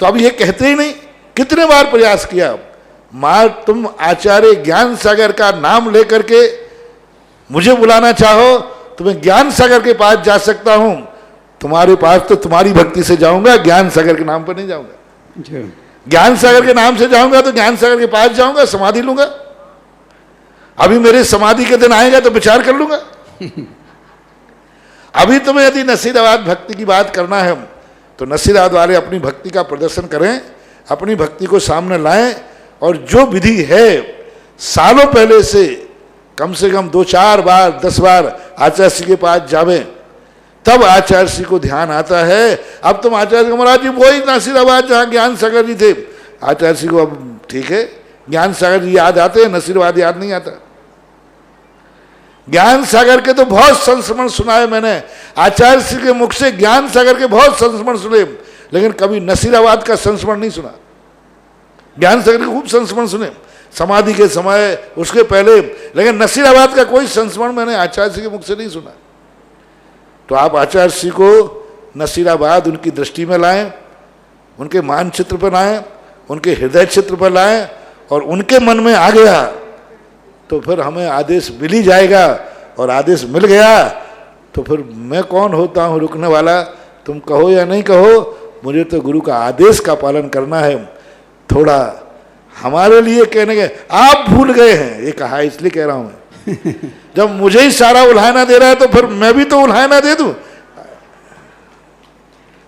A: तो अब ये कहते ही नहीं, कितने बार प्रयास किया। माँ तुम आचार्य ज्ञान सागर का नाम लेकर के मुझे बुलाना चाहो तो मैं ज्ञान सागर के पास जा सकता हूं, तुम्हारे पास तो तुम्हारी भक्ति से जाऊंगा, ज्ञान सागर के नाम पर नहीं जाऊंगा। ज्ञान सागर के नाम से जाऊंगा तो ज्ञान सागर के पास जाऊंगा, समाधि लूंगा। अभी मेरे समाधि के दिन आएगा तो विचार कर लूंगा। अभी तुम्हें यदि नसीराबाद भक्ति की बात करना है तो नसीराबाद वाले अपनी भक्ति का प्रदर्शन करें, अपनी भक्ति को सामने लाएं, और जो विधि है सालों पहले से कम 2-4 बार 10 बार आचार्य के पास जावे, तब आचार्य को ध्यान आता है। अब तुम आचार्य को महाराज जी वही नसीराबाद जहाँ ज्ञान सागर जी थे, आचार्य को अब ठीक है ज्ञान सागर जी याद आते हैं, नसीराबाद याद नहीं आता। ज्ञान सागर के तो बहुत संस्मरण सुनाए मैंने, आचार्य के मुख से ज्ञान सागर के बहुत संस्मरण सुने, लेकिन कभी नसीराबाद का संस्मरण नहीं सुना। ज्ञान सागर के खूब संस्मरण सुने समाधि के समय, उसके पहले, लेकिन नसीराबाद का कोई संस्मरण मैंने आचार्य के मुख से नहीं सुना। तो आप आचार्य को नसीराबाद उनकी दृष्टि में लाएं, उनके मानचित्र पर लाएं, उनके हृदय चित्र पर लाएं, और उनके मन में आ गया तो फिर हमें आदेश मिल ही जाएगा, और आदेश मिल गया तो फिर मैं कौन होता हूँ रुकने वाला। तुम कहो या नहीं कहो, मुझे तो गुरु का आदेश का पालन करना है। थोड़ा हमारे लिए कहने के आप भूल गए हैं, ये कहा इसलिए कह रहा हूं मैं। जब मुझे ही सारा उल्हाना दे रहा है तो फिर मैं भी तो उल्हाना दे दूं।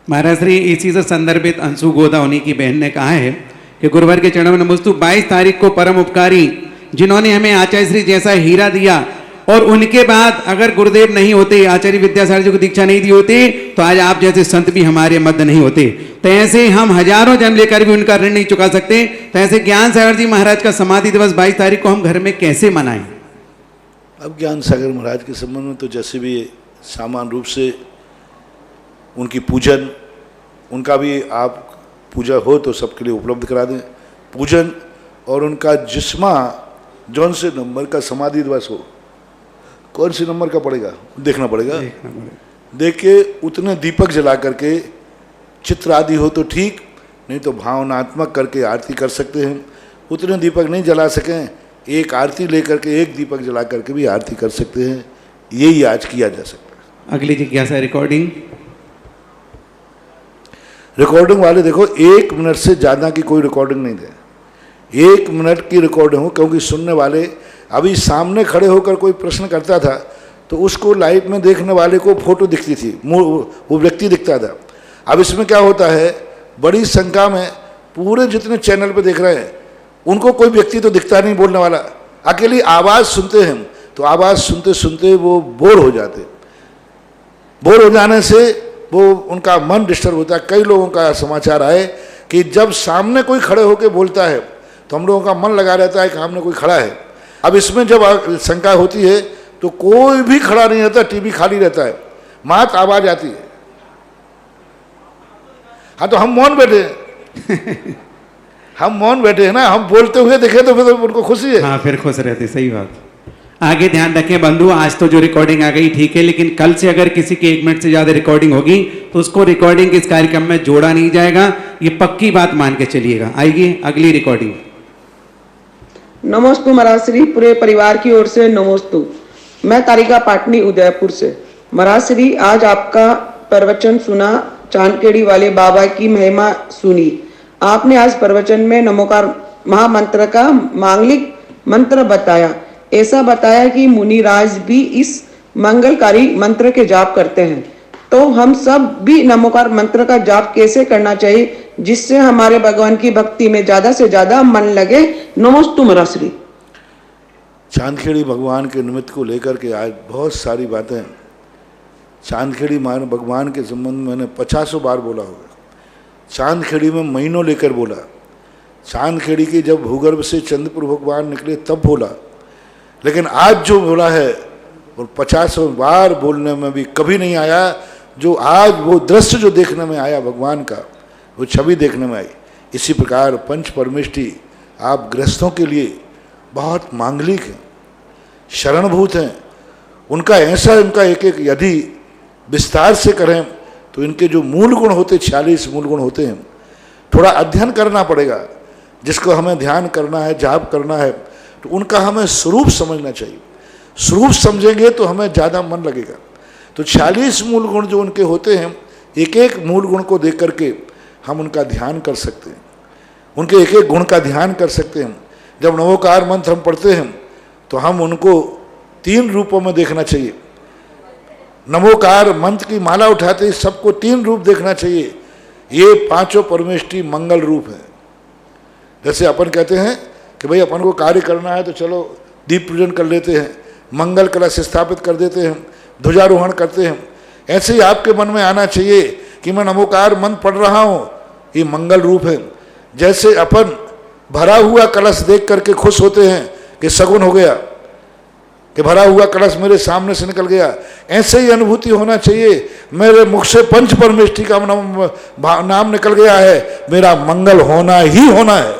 C: महाराज श्री इसी से संदर्भित अंशु गोदावनी की बहन ने कहा है कि गुरुवर के चरणों में नमस्तु। 22 तारीख को परम उपकारी जिन्होंने हमें आचार्य श्री जैसा हीरा दिया, और उनके बाद अगर गुरुदेव नहीं होते, आचार्य विद्यासागर जी को दीक्षा नहीं दी होती, तो आज आप जैसे संत भी हमारे मध्य नहीं होते। तो ऐसे हम हजारों जन्म लेकर भी उनका ऋण नहीं चुका सकते। तो ऐसे ज्ञान सागर जी महाराज का समाधि दिवस 22 तारीख को हम घर में कैसे मनाएं?
A: अब ज्ञान सागर महाराज के संबंध में तो जैसे भी सामान्य रूप से उनकी पूजन, उनका भी आप पूजा हो तो सबके लिए उपलब्ध करा दें पूजन, और उनका जिस्मा जौन से नंबर का समाधि दिवस हो, कौन से नंबर का पड़ेगा देखना पड़ेगा, देख के उतने दीपक जला करके, चित्र आदि हो तो ठीक, नहीं तो भावनात्मक करके आरती कर सकते हैं। उतने दीपक नहीं जला सकें, एक आरती लेकर के एक दीपक जला करके भी आरती कर सकते हैं। यही आज किया जा सकता है।
C: अगली जिज्ञासा रिकॉर्डिंग
A: वाले देखो 1 मिनट से ज़्यादा की कोई रिकॉर्डिंग नहीं दे। 1 मिनट की रिकॉर्डिंग हो, क्योंकि सुनने वाले अभी सामने खड़े होकर कोई प्रश्न करता था तो उसको लाइव में देखने वाले को फोटो दिखती थी, वो व्यक्ति दिखता था। अब इसमें क्या होता है, बड़ी संख्या में पूरे जितने चैनल पे देख रहे हैं उनको कोई व्यक्ति तो दिखता नहीं बोलने वाला, अकेली आवाज़ सुनते हैं, तो आवाज़ सुनते सुनते वो बोर हो जाते। बोर हो जाने से वो उनका मन डिस्टर्ब होता है। कई लोगों का समाचार आए कि जब सामने कोई खड़े होकर बोलता है तो हम लोगों का मन लगा रहता है कि सामने कोई खड़ा है। अब इसमें जब शंका होती है तो कोई भी खड़ा नहीं रहता, टीवी खाली रहता है, मात्र आवाज आती है। हाँ तो हम मौन बैठे हैं हम मौन बैठे हैं ना, हम बोलते हुए देखे तो फिर उनको खुशी है।
C: हाँ फिर खुश रहते, सही बात। आगे ध्यान रखें बंधु, आज तो जो रिकॉर्डिंग आ गई ठीक है, लेकिन कल से अगर किसी की 1 मिनट से ज्यादा रिकॉर्डिंग होगी तो उसको रिकॉर्डिंग इस कार्यक्रम में जोड़ा नहीं जाएगा, ये पक्की बात मान के चलिएगा। आइए अगली रिकॉर्डिंग।
E: नमस्तु महाराज श्री, पूरे परिवार की ओर से नमस्तु। मैं तारिका पाटनी उदयपुर से। महाराज श्री, आज आपका प्रवचन सुना, चांदकेड़ी वाले बाबा की महिमा सुनी। आपने आज प्रवचन में नमोकार महामंत्र का मांगलिक मंत्र बताया। ऐसा बताया कि मुनिराज भी इस मंगलकारी मंत्र के जाप करते हैं। तो हम सब भी नमोकार मंत्र का जाप कैसे करना चाहिए जिससे हमारे भगवान की भक्ति में ज्यादा से ज्यादा मन लगे। नमोस्तु महाराश्री।
A: चांदखेड़ी भगवान के निमित्त को लेकर के आज बहुत सारी बातें चांदखेड़ी भगवान के संबंध में मैंने 50 बार बोला होगा। चांदखेड़ी में महीनों लेकर बोला, चांदखेड़ी के जब भूगर्भ से चंद्रपुर भगवान निकले तब बोला, लेकिन आज जो बोला है और 50 बार बोलने में भी कभी नहीं आया जो आज वो दृश्य जो देखने में आया भगवान का, वो छवि देखने में आई। इसी प्रकार पंच परमेष्ठी आप गृहस्थों के लिए बहुत मांगलिक हैं, शरणभूत हैं। उनका ऐसा इनका एक एक यदि विस्तार से करें तो इनके जो मूल गुण होते 46 मूल गुण होते हैं, थोड़ा अध्ययन करना पड़ेगा। जिसको हमें ध्यान करना है, जाप करना है, तो उनका हमें स्वरूप समझना चाहिए। स्वरूप समझेंगे तो हमें ज़्यादा मन लगेगा। तो 46 मूल गुण जो उनके होते हैं, एक एक मूल गुण को देख करके हम उनका ध्यान कर सकते हैं, उनके एक एक गुण का ध्यान कर सकते हैं। जब नवोकार मंत्र हम पढ़ते हैं तो हम उनको 3 रूपों में देखना चाहिए। नमोकार मंत्र की माला उठाते ही सबको 3 रूप देखना चाहिए। ये 5 परमेष्ठी मंगल रूप है। जैसे अपन कहते हैं कि भाई अपन को कार्य करना है तो चलो दीप पूजन कर लेते हैं, मंगल कलश स्थापित कर देते हैं, ध्वजारोहण करते हैं। ऐसे ही आपके मन में आना चाहिए कि मैं नमोकार मंत्र पढ़ रहा हूँ, ये मंगल रूप है। जैसे अपन भरा हुआ कलश देख करके खुश होते हैं कि सगुन हो गया, कि भरा हुआ कलश मेरे सामने से निकल गया, ऐसे ही अनुभूति होना चाहिए मेरे मुख से पंच परमेष्ठी का नाम निकल गया है, मेरा मंगल होना ही होना है।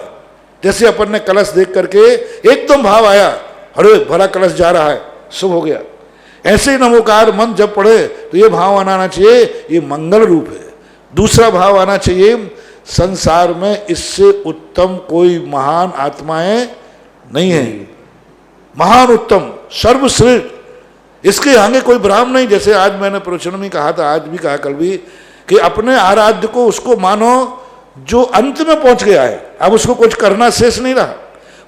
A: जैसे अपन ने कलश देख करके एकदम भाव आया, अरे भरा कलश जा रहा है, शुभ हो गया। ऐसे ही नमोकार मंत्र जब पढ़े तो ये भाव आना चाहिए, ये मंगल रूप है। दूसरा भाव आना चाहिए, संसार में इससे उत्तम कोई महान आत्माएं नहीं है, महान उत्तम सर्वश्रेष्ठ, इसके आगे कोई ब्राह्मण नहीं। जैसे आज मैंने प्रवचन में कहा था, आज भी कहा कल भी, कि अपने आराध्य को उसको मानो जो अंत में पहुंच गया है, अब उसको कुछ करना शेष नहीं रहा,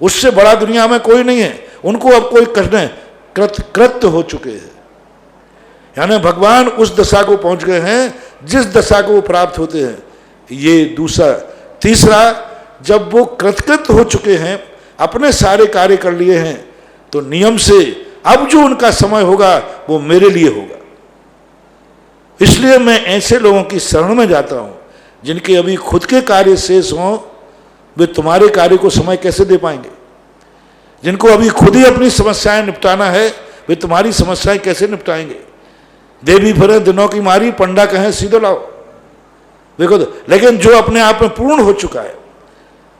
A: उससे बड़ा दुनिया में कोई नहीं है, उनको अब कोई करने कृत्य हो चुके हैं। यानी भगवान उस दशा को पहुंच गए हैं जिस दशा को वो प्राप्त होते हैं। ये दूसरा। तीसरा, जब वो कृतकृत हो चुके हैं, अपने सारे कार्य कर लिए हैं, तो नियम से अब जो उनका समय होगा वो मेरे लिए होगा। इसलिए मैं ऐसे लोगों की शरण में जाता हूं जिनके अभी खुद के कार्य शेष हों, वे तुम्हारे कार्य को समय कैसे दे पाएंगे। जिनको अभी खुद ही अपनी समस्याएं निपटाना है, वे तुम्हारी समस्याएं कैसे निपटाएंगे। देवी फिरे दिनों की मारी, पंडा कहें सीधे लाओ। देखो तो, लेकिन जो अपने आप में पूर्ण हो चुका है,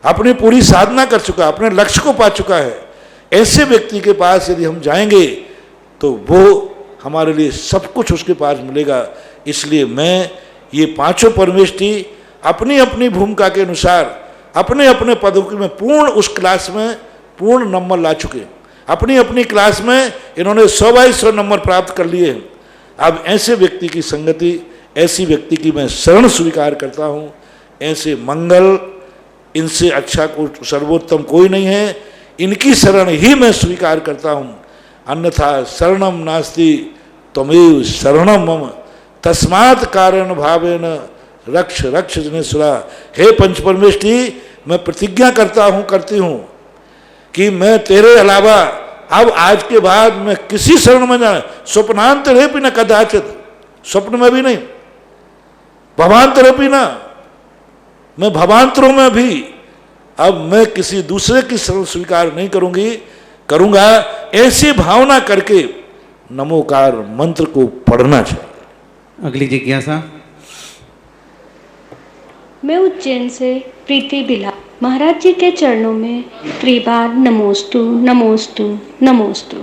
A: अपनी पूरी साधना कर चुका है, अपने लक्ष्य को पा चुका है, ऐसे व्यक्ति के पास यदि हम जाएंगे तो वो हमारे लिए सब कुछ उसके पास मिलेगा। इसलिए मैं ये 5 परमेष्ठी अपनी अपनी भूमिका के अनुसार अपने अपने पदों में पूर्ण उस क्लास में पूर्ण नंबर ला चुके हैं। अपनी अपनी क्लास में इन्होंने 100/100 नंबर प्राप्त कर लिए हैं। अब ऐसे व्यक्ति की संगति, ऐसी व्यक्ति की मैं शरण स्वीकार करता हूँ। ऐसे मंगल, इनसे अच्छा को सर्वोत्तम कोई नहीं है, इनकी शरण ही मैं स्वीकार करता हूँ। अन्यथा शरणम नास्ति त्वमेव शरणम मम तस्मात् कारण भावेन रक्ष रक्ष जनेश्वरा। हे पंच परमेष्ठी, मैं प्रतिज्ञा करता हूँ, करती हूँ कि मैं तेरे अलावा अब आज के बाद मैं किसी शरण में जाना, स्वप्नांतरे भी न कदाचित, स्वप्न में भी नहीं, भवांतरे भी ना, मैं भवांतरों में भी अब मैं किसी दूसरे की शरण स्वीकार नहीं करूंगा। ऐसी भावना करके नमोकार मंत्र को पढ़ना चाहिए।
C: अगली जिज्ञासा।
F: मैं उज्जैन से प्रीति बिला। महाराज जी के चरणों में त्रिबार नमोस्तु नमोस्तु नमोस्तु।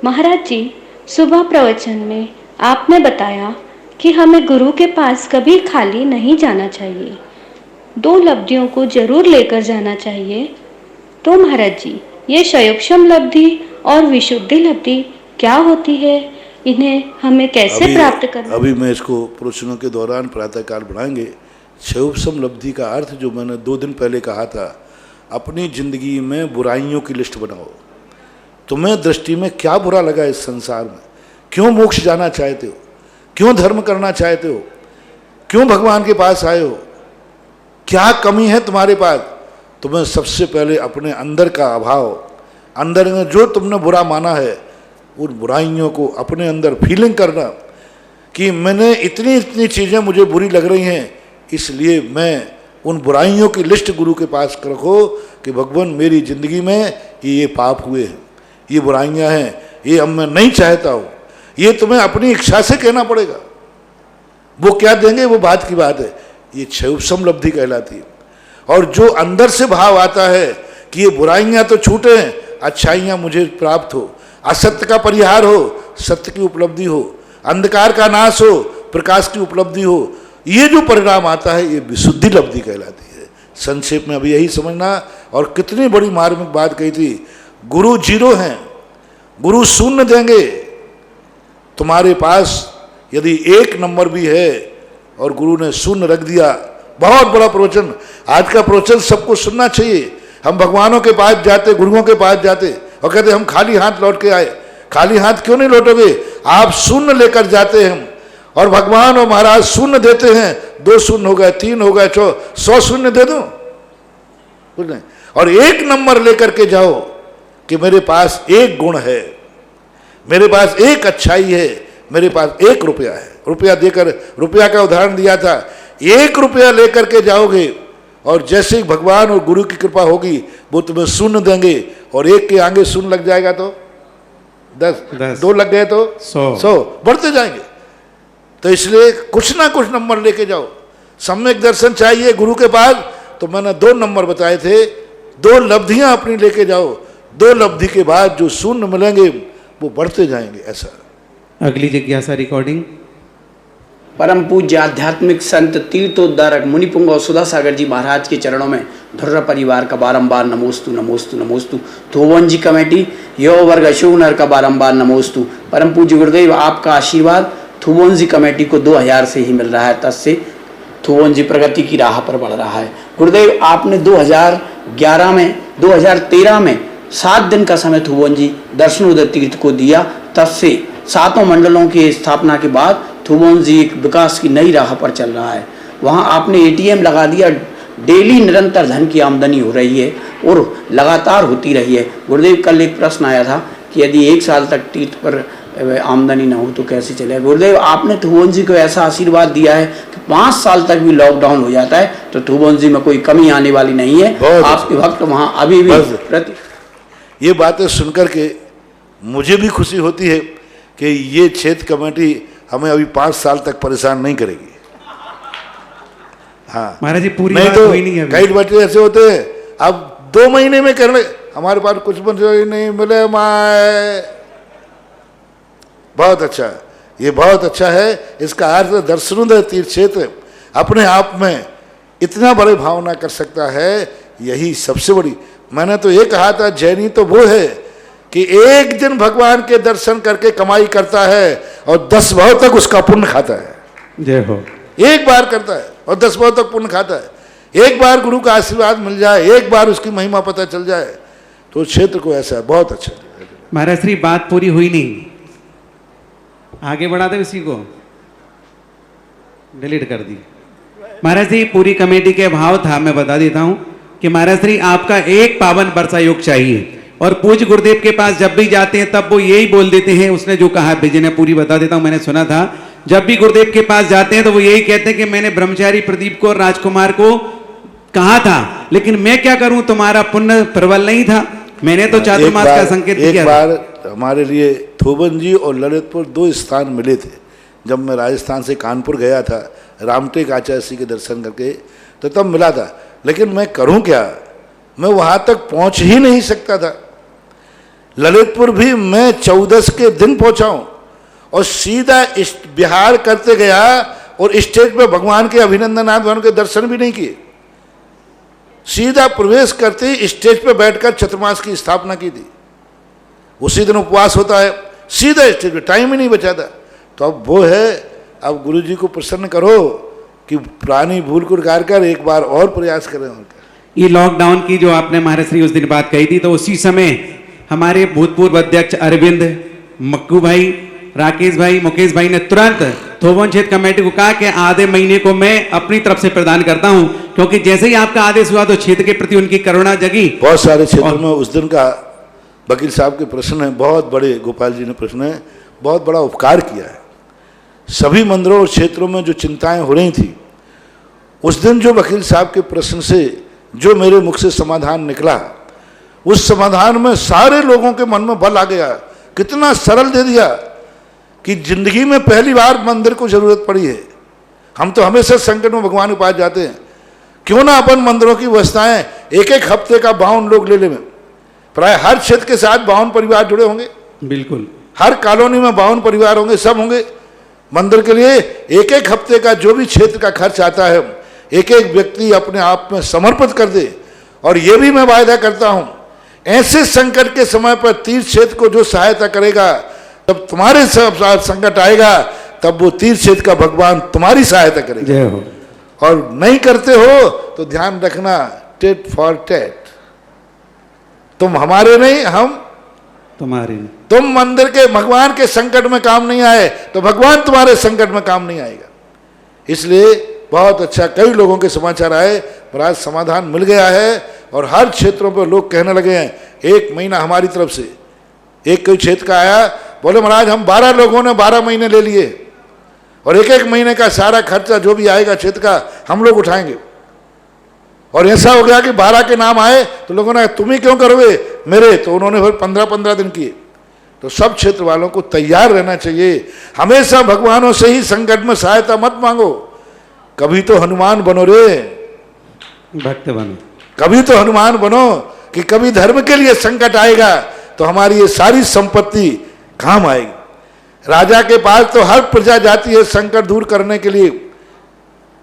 F: महाराज जी, सुबह प्रवचन में आपने बताया कि हमें गुरु के पास कभी खाली नहीं जाना चाहिए, 2 लब्धियों को जरूर लेकर जाना चाहिए। तो महाराज जी, ये शयोक्षम लब्धि और विशुद्धि लब्धि क्या होती है, इन्हें हमें कैसे प्राप्त करना?
A: अभी मैं इसको प्रवचनों के दौरान प्रातःकाल बढ़ाएंगे। शयोक्षम लब्धि का अर्थ जो मैंने 2 दिन पहले कहा था, अपनी जिंदगी में बुराइयों की लिस्ट बनाओ। तुम्हें दृष्टि में क्या बुरा लगा इस संसार में, क्यों मोक्ष जाना चाहते हो, क्यों धर्म करना चाहते हो, क्यों भगवान के पास आए हो, क्या कमी है तुम्हारे पास। तुम्हें सबसे पहले अपने अंदर का अभाव, अंदर में जो तुमने बुरा माना है उन बुराइयों को अपने अंदर फीलिंग करना कि मैंने इतनी इतनी चीज़ें मुझे बुरी लग रही हैं, इसलिए मैं उन बुराइयों की लिस्ट गुरु के पास रखो कि भगवान मेरी ज़िंदगी में ये पाप हुए हैं, ये बुराइयां हैं, ये अब मैं नहीं चाहता हूँ। ये तुम्हें अपनी इच्छा से कहना पड़ेगा। वो क्या देंगे वो बात की बात है, ये क्षयोपशम लब्धि कहलाती है। और जो अंदर से भाव आता है कि ये बुराइयां तो छूटे, अच्छाइयाँ मुझे प्राप्त हो, असत्य का परिहार हो, सत्य की उपलब्धि हो, अंधकार का नाश हो, प्रकाश की उपलब्धि हो, ये जो परिणाम आता है ये विशुद्धि लब्धि कहलाती है। संक्षेप में अभी यही समझना। और कितनी बड़ी मार्मिक बात कही थी, गुरु जीरो हैं, गुरु शून्य देंगे। तुम्हारे पास यदि 1 नंबर भी है और गुरु ने शून्य रख दिया, बहुत बड़ा प्रवचन। आज का प्रवचन सबको सुनना चाहिए। हम भगवानों के पास जाते, गुरुओं के पास जाते और कहते हम खाली हाथ लौट के आए। खाली हाथ क्यों नहीं लौटोगे, आप शून्य लेकर जाते हैं और भगवान और महाराज शून्य देते हैं। 2 शून्य हो गए, 3 हो गए, 100 शून्य दे दो, कुछ नहीं। और 1 नंबर लेकर के जाओ कि मेरे पास 1 गुण है, मेरे पास 1 अच्छाई है, मेरे पास 1 रुपया है। रुपया देकर, रुपया का उदाहरण दिया था, 1 रुपया लेकर के जाओगे और जैसे ही भगवान और गुरु की कृपा होगी वो तुम्हें शून्य देंगे। और 1 के आगे शून्य लग जाएगा तो 10, 2 लग गए तो 100 बढ़ते जाएंगे। तो इसलिए कुछ ना कुछ नंबर लेके जाओ। सम्यक दर्शन चाहिए गुरु के पास, तो मैंने 2 नंबर बताए थे। 2 लब्धियां अपनी लेके जाओ, 2 लब्धि के बाद जो शून्य मिलेंगे वो बढ़ते जाएंगे। ऐसा
C: अगली जिज्ञासा रिकॉर्डिंग।
G: परम पूज्य आध्यात्मिक संत तीर्थोद्धारक मुनिपुंग और सुधा सागर जी महाराज के चरणों में धुर्र परिवार का बारंबार नमोस्तु नमोस्तु नमोस्तु। थोवन जी कमेटी यो वर्ग अशोक नर का बारंबार नमोस्तु। परम पूज्य गुरुदेव आपका आशीर्वाद थुवोन जी कमेटी को 2000 से ही मिल रहा है, तब से थुवोन जी प्रगति की राह पर बढ़ रहा है। गुरुदेव आपने 2013 में 7 दिन का समय थुवोन जी दर्शनोदय तीर्थ को दिया। तब से 7 मंडलों की स्थापना के बाद थुवोन जी एक विकास की नई राह पर चल रहा है। वहाँ आपने ATM लगा दिया, डेली निरंतर धन की आमदनी हो रही है और लगातार होती रही है। गुरुदेव कल एक प्रश्न आया था कि यदि 1 साल तक तीर्थ पर आमदनी ना हो तो कैसे चलेगा। गुरुदेव आपने थुवोन जी को ऐसा आशीर्वाद दिया है कि 5 साल तक भी लॉकडाउन हो जाता है तो थुवोन जी में कोई कमी आने वाली नहीं है। आपके भक्त वहाँ अभी भी प्रति।
A: ये बातें सुनकर के मुझे भी खुशी होती है कि ये क्षेत्र कमेटी हमें अभी 5 साल तक परेशान नहीं करेगी। हाँ
C: महाराज जी पूरी
A: नहीं
C: बात
A: तो
C: हुई नहीं है अभी।
A: कई बच्चे ऐसे होते हैं अब 2 महीने में करने, हमारे पास कुछ बच्चे नहीं मिले माए। बहुत अच्छा है, ये बहुत अच्छा है। इसका अर्थ दर्शनोदय तीर्थ क्षेत्र अपने आप में इतना बड़े भावना कर सकता है, यही सबसे बड़ी। मैंने तो ये कहा था जैनी तो वो है कि एक दिन भगवान के दर्शन करके कमाई करता है और 10 भाव तक उसका पुण्य खाता है।
C: जय हो।
A: एक बार करता है और 10 भाव तक पुण्य खाता है। एक बार गुरु का आशीर्वाद मिल जाए, एक बार उसकी महिमा पता चल जाए तो क्षेत्र को ऐसा है। बहुत अच्छा
C: महाराज श्री बात पूरी हुई नहीं, आगे बढ़ा दे इसी को, डिलीट कर दी। महाराज जी पूरी कमेटी के भाव था, मैं बता देता हूं कि महाराज श्री आपका एक पावन वर्षा योग चाहिए और पूज्य गुरुदेव के पास जब भी जाते हैं तब वो यही बोल देते हैं, उसने जो कहा विजय ने पूरी बता देता हूं, मैंने सुना था। जब भी गुरुदेव के पास जाते हैं तो वो यही कहते हैं कि मैंने ब्रह्मचारी प्रदीप को और राजकुमार को कहा था, लेकिन मैं क्या करूं, तुम्हारा पुण्य प्रबल नहीं था, मैंने तो चातुर्मास का संकेत दिया।
A: एक बार हमारे लिए थोबन जी और ललितपुर 2 स्थान मिले थे। जब मैं राजस्थान से कानपुर गया था रामटेक आचार्य श्री के दर्शन करके, तो तब मिला था। लेकिन मैं करूं क्या, मैं वहां तक पहुंच ही नहीं सकता था। ललितपुर भी मैं 14 के दिन पहुंचा हूं और सीधा बिहार करते गया और स्टेज पे भगवान के अभिनंदनाथ भगवान के दर्शन भी नहीं किए। सीधा प्रवेश करते ही स्टेज पे बैठकर चतुर्मास की स्थापना की थी। उसी दिन उपवास होता है, सीधा स्टेज पे, टाइम ही नहीं बचा था। तो अब वो है, अब गुरु जी को प्रसन्न करो कि पुरानी भूल को उगार कर एक बार और प्रयास करें।
C: ये लॉकडाउन की जो आपने महाराज श्री उस दिन बात कही थी, तो उसी समय हमारे भूतपूर्व अध्यक्ष अरविंद, मक्कू भाई, राकेश भाई, मुकेश भाई ने तुरंत थोबन क्षेत्र कमेटी को कहा कि आधे महीने को मैं अपनी तरफ से प्रदान करता हूं, क्योंकि जैसे ही आपका आदेश हुआ तो क्षेत्र के प्रति उनकी करुणा जगी।
A: बहुत सारे क्षेत्रों में उस दिन का वकील साहब के प्रश्न है, बहुत बड़े, गोपाल जी ने प्रश्न है, बहुत बड़ा उपकार किया है। सभी मंदिरों और क्षेत्रों में जो चिंताएं हो रही थी, उस दिन जो वकील साहब के प्रश्न से जो मेरे मुख से समाधान निकला, उस समाधान में सारे लोगों के मन में बल आ गया। कितना सरल दे दिया कि जिंदगी में पहली बार मंदिर को जरूरत पड़ी है। हम तो हमेशा संकट में भगवान के पास जाते हैं, क्यों ना अपन मंदिरों की व्यवस्थाएं एक एक हफ्ते का 52 लोग ले लें। प्राय हर क्षेत्र के साथ 52 परिवार जुड़े होंगे,
C: बिल्कुल
A: हर कॉलोनी में 52 परिवार होंगे, सब होंगे। मंदिर के लिए एक एक हफ्ते का जो भी क्षेत्र का खर्च आता है, एक एक व्यक्ति अपने आप में समर्पित कर दे। और ये भी मैं वायदा करता हूं, ऐसे संकट के समय पर तीर्थ क्षेत्र को जो सहायता करेगा, जब तुम्हारे साथ संकट आएगा तब वो तीर्थ क्षेत्र का भगवान तुम्हारी सहायता करेगा।
C: जय हो।
A: और नहीं करते हो तो ध्यान रखना, टेट फॉर टेट, तुम हमारे नहीं, हम
C: तुम्हारे।
A: तुम मंदिर के भगवान के संकट में काम नहीं आए तो भगवान तुम्हारे संकट में काम नहीं आएगा। इसलिए बहुत अच्छा, कई लोगों के समाचार आए, पर आज समाधान मिल गया है और हर क्षेत्रों पर लोग कहने लगे हैं, 1 महीना हमारी तरफ से। एक कोई क्षेत्र का आया, बोले महाराज हम 12 लोगों ने 12 महीने ले लिए और एक एक महीने का सारा खर्चा जो भी आएगा क्षेत्र का हम लोग उठाएंगे। और ऐसा हो गया कि 12 के नाम आए तो लोगों ने, तुम ही क्यों करोगे मेरे, तो उन्होंने फिर 15-15 दिन किए। तो सब क्षेत्र वालों को तैयार रहना चाहिए, हमेशा भगवानों से ही संकट में सहायता मत मांगो। कभी तो हनुमान बनो रे,
C: भक्त बनो,
A: कभी तो हनुमान बनो कि कभी धर्म के लिए संकट आएगा तो हमारी ये सारी संपत्ति काम आएगी। राजा के पास तो हर प्रजा जाती है संकट दूर करने के लिए,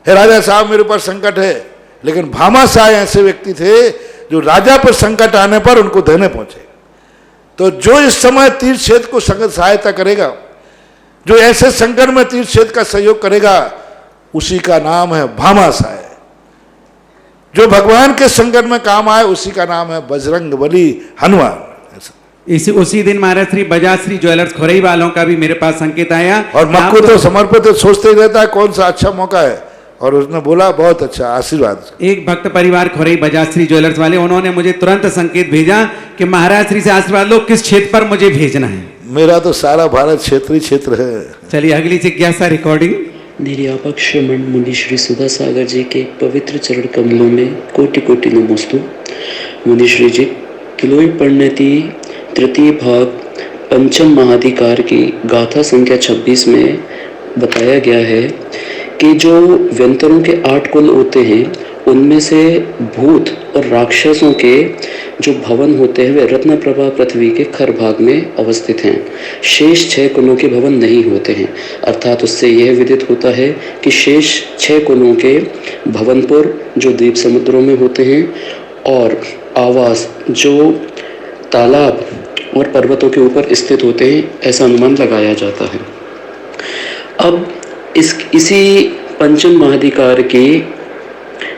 A: हे राजा साहब मेरे ऊपर संकट है, लेकिन भामाशाह ऐसे व्यक्ति थे जो राजा पर संकट आने पर उनको देने पहुंचे। तो जो इस समय तीर्थ क्षेत्र को संगत सहायता करेगा, जो ऐसे संकट में तीर्थ क्षेत्र का सहयोग करेगा, उसी का नाम है भामाशाह। जो भगवान के संकट में काम आए उसी का नाम है बजरंग बली, हनुमान।
C: उसी दिन महाराज श्री बजाज श्री ज्वेलर्स खोरई वालों का भी मेरे पास संकेत आया।
A: और मक्कू तो समर्पित सोचते ही रहता है कौन सा अच्छा मौका है, और उसने बोला बहुत अच्छा, आशीर्वाद।
C: एक भक्त परिवार खोरई बजाज श्री ज्वेलर्स वाले, उन्होंने मुझे तुरंत संकेत भेजा कि महाराज श्री से आशीर्वाद लो, किस क्षेत्र पर मुझे भेजना है।
A: मेरा तो सारा भारत क्षेत्रीय क्षेत्र है।
C: चलिए अगली जिज्ञासा रिकॉर्डिंग।
H: निर्यापक श्रमण मुनि श्री सुधा सागर जी के पवित्र चरण कमलों में कोटि कोटि नमोस्तु। मुनि श्री जी, किलोई परिणति तृतीय भाग पंचम महाधिकार की गाथा संख्या 26 में बताया गया है कि जो व्यंतरों के 8 कुल होते हैं, उनमें से भूत और राक्षसों के जो भवन होते हैं वे रत्नप्रभा पृथ्वी के खर भाग में अवस्थित हैं। शेष 6 कुलों के भवन नहीं होते हैं। अर्थात उससे यह विदित होता है कि शेष 6 कुलों के भवनपुर जो द्वीप समुद्रों में होते हैं और आवास जो तालाब और पर्वतों के ऊपर स्थित होते हैं, ऐसा अनुमान लगाया जाता है। अब इसी पंचम महाधिकार की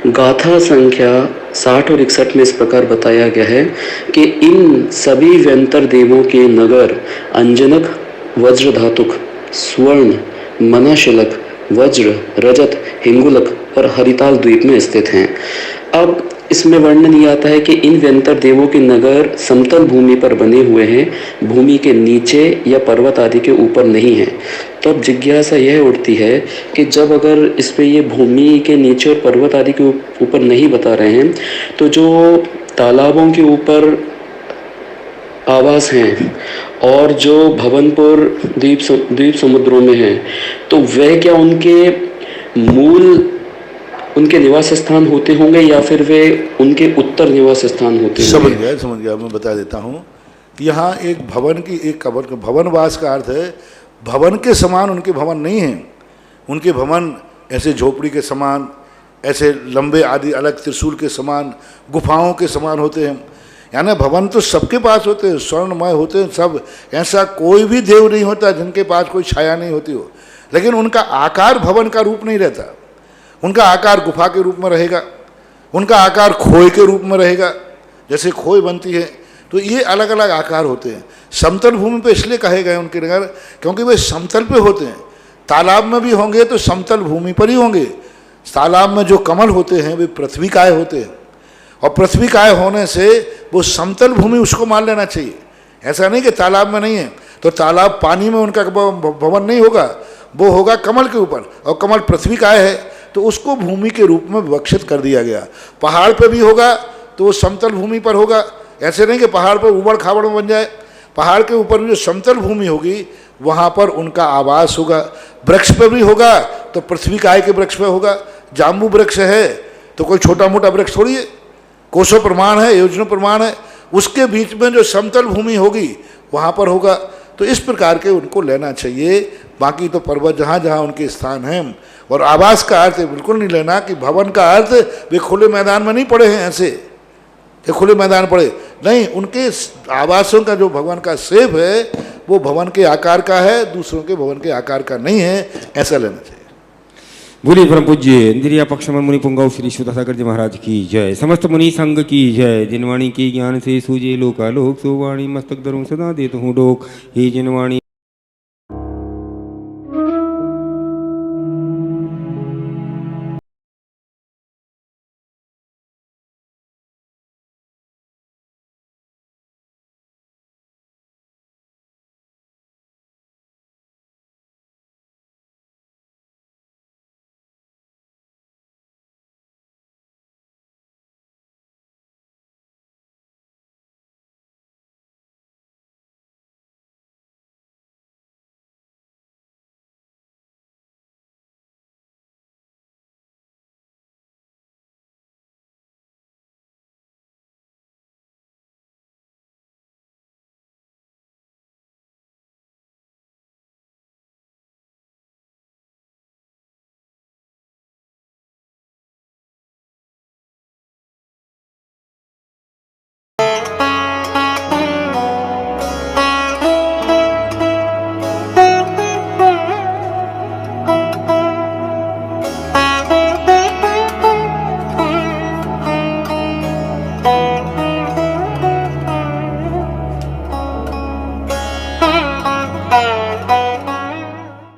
H: गाथा संख्या 60 और 61 में इस प्रकार बताया गया है कि इन सभी व्यंतर देवों के नगर अंजनक, वज्र धातुक, स्वर्ण, मनाशिलक, वज्र, रजत, हिंगुलक और हरिताल द्वीप में स्थित हैं। अब इसमें वर्णन ये आता है कि इन व्यंतर देवों के नगर समतल भूमि पर बने हुए हैं, भूमि के नीचे या पर्वत आदि के ऊपर नहीं है। तो अब जिज्ञासा यह उठती है कि जब अगर इसमें ये भूमि के नीचे और पर्वत आदि के ऊपर नहीं बता रहे हैं, तो जो तालाबों के ऊपर आवास हैं और जो भवनपुर द्वीप समुद्रों में हैं, तो वे क्या उनके मूल उनके निवास स्थान होते होंगे या फिर वे उनके उत्तर निवास स्थान होते होंगे?
A: समझ गया, मैं बता देता हूँ। यहाँ एक भवन की एक कबर, भवनवास का अर्थ है भवन के समान उनके भवन नहीं हैं। उनके भवन ऐसे झोपड़ी के समान, ऐसे लंबे आदि अलग त्रिशूल के समान, गुफाओं के समान होते हैं। यानी भवन तो सबके पास होते हैं, स्वर्णमय होते हैं सब। ऐसा कोई भी देव नहीं होता जिनके पास कोई छाया नहीं होती हो, लेकिन उनका आकार भवन का रूप नहीं रहता। उनका आकार गुफा के रूप में रहेगा, उनका आकार खोए के रूप में रहेगा, जैसे खोए बनती है। तो ये अलग अलग आकार होते हैं। समतल भूमि पे इसलिए कहे गए उनके नगर क्योंकि वे समतल पे होते हैं, तालाब में भी होंगे तो समतल भूमि पर ही होंगे। तालाब में जो कमल होते हैं वे पृथ्वी काय होते हैं, और पृथ्वी काय होने से वो समतल भूमि उसको मान लेना चाहिए। ऐसा नहीं कि तालाब में नहीं है तो तालाब पानी में उनका भवन नहीं होगा, वो होगा कमल के ऊपर, और कमल पृथ्वी काय है तो उसको भूमि के रूप में विवक्षित कर दिया गया। पहाड़ पे भी होगा तो वो समतल भूमि पर होगा, ऐसे नहीं कि पहाड़ पर उबड़ खाबड़ में बन जाए। पहाड़ के ऊपर भी जो समतल भूमि होगी वहाँ पर उनका आवास होगा। वृक्ष पर भी होगा तो पृथ्वी काय के वृक्ष पर होगा। जाम्बू वृक्ष है तो कोई छोटा मोटा वृक्ष थोड़ी है, कोसों प्रमाण है, योजना प्रमाण है, उसके बीच में जो समतल भूमि होगी वहाँ पर होगा। तो इस प्रकार के उनको लेना चाहिए। बाकी तो पर्वत जहाँ जहाँ उनके स्थान हैं, और आवास का अर्थ बिल्कुल नहीं लेना कि भवन का अर्थ वे खुले मैदान में नहीं पड़े हैं, ऐसे कि खुले मैदान पड़े नहीं। उनके आवासों का जो भवन का शेप है वो भवन के आकार का है, दूसरों के भवन के आकार का नहीं है, ऐसा लेना चाहिए।
I: बोलिए परम पूज्य इंद्रिया पक्षमन मुनि पुंगव श्री सुधासागर जी महाराज की जय। समस्त मुनि संघ की जय। जिनवाणी के ज्ञान से सूझे लोकालोक, सो वाणी मस्तक धरूं सदा देत हूँ डोक। हे जिनवाणी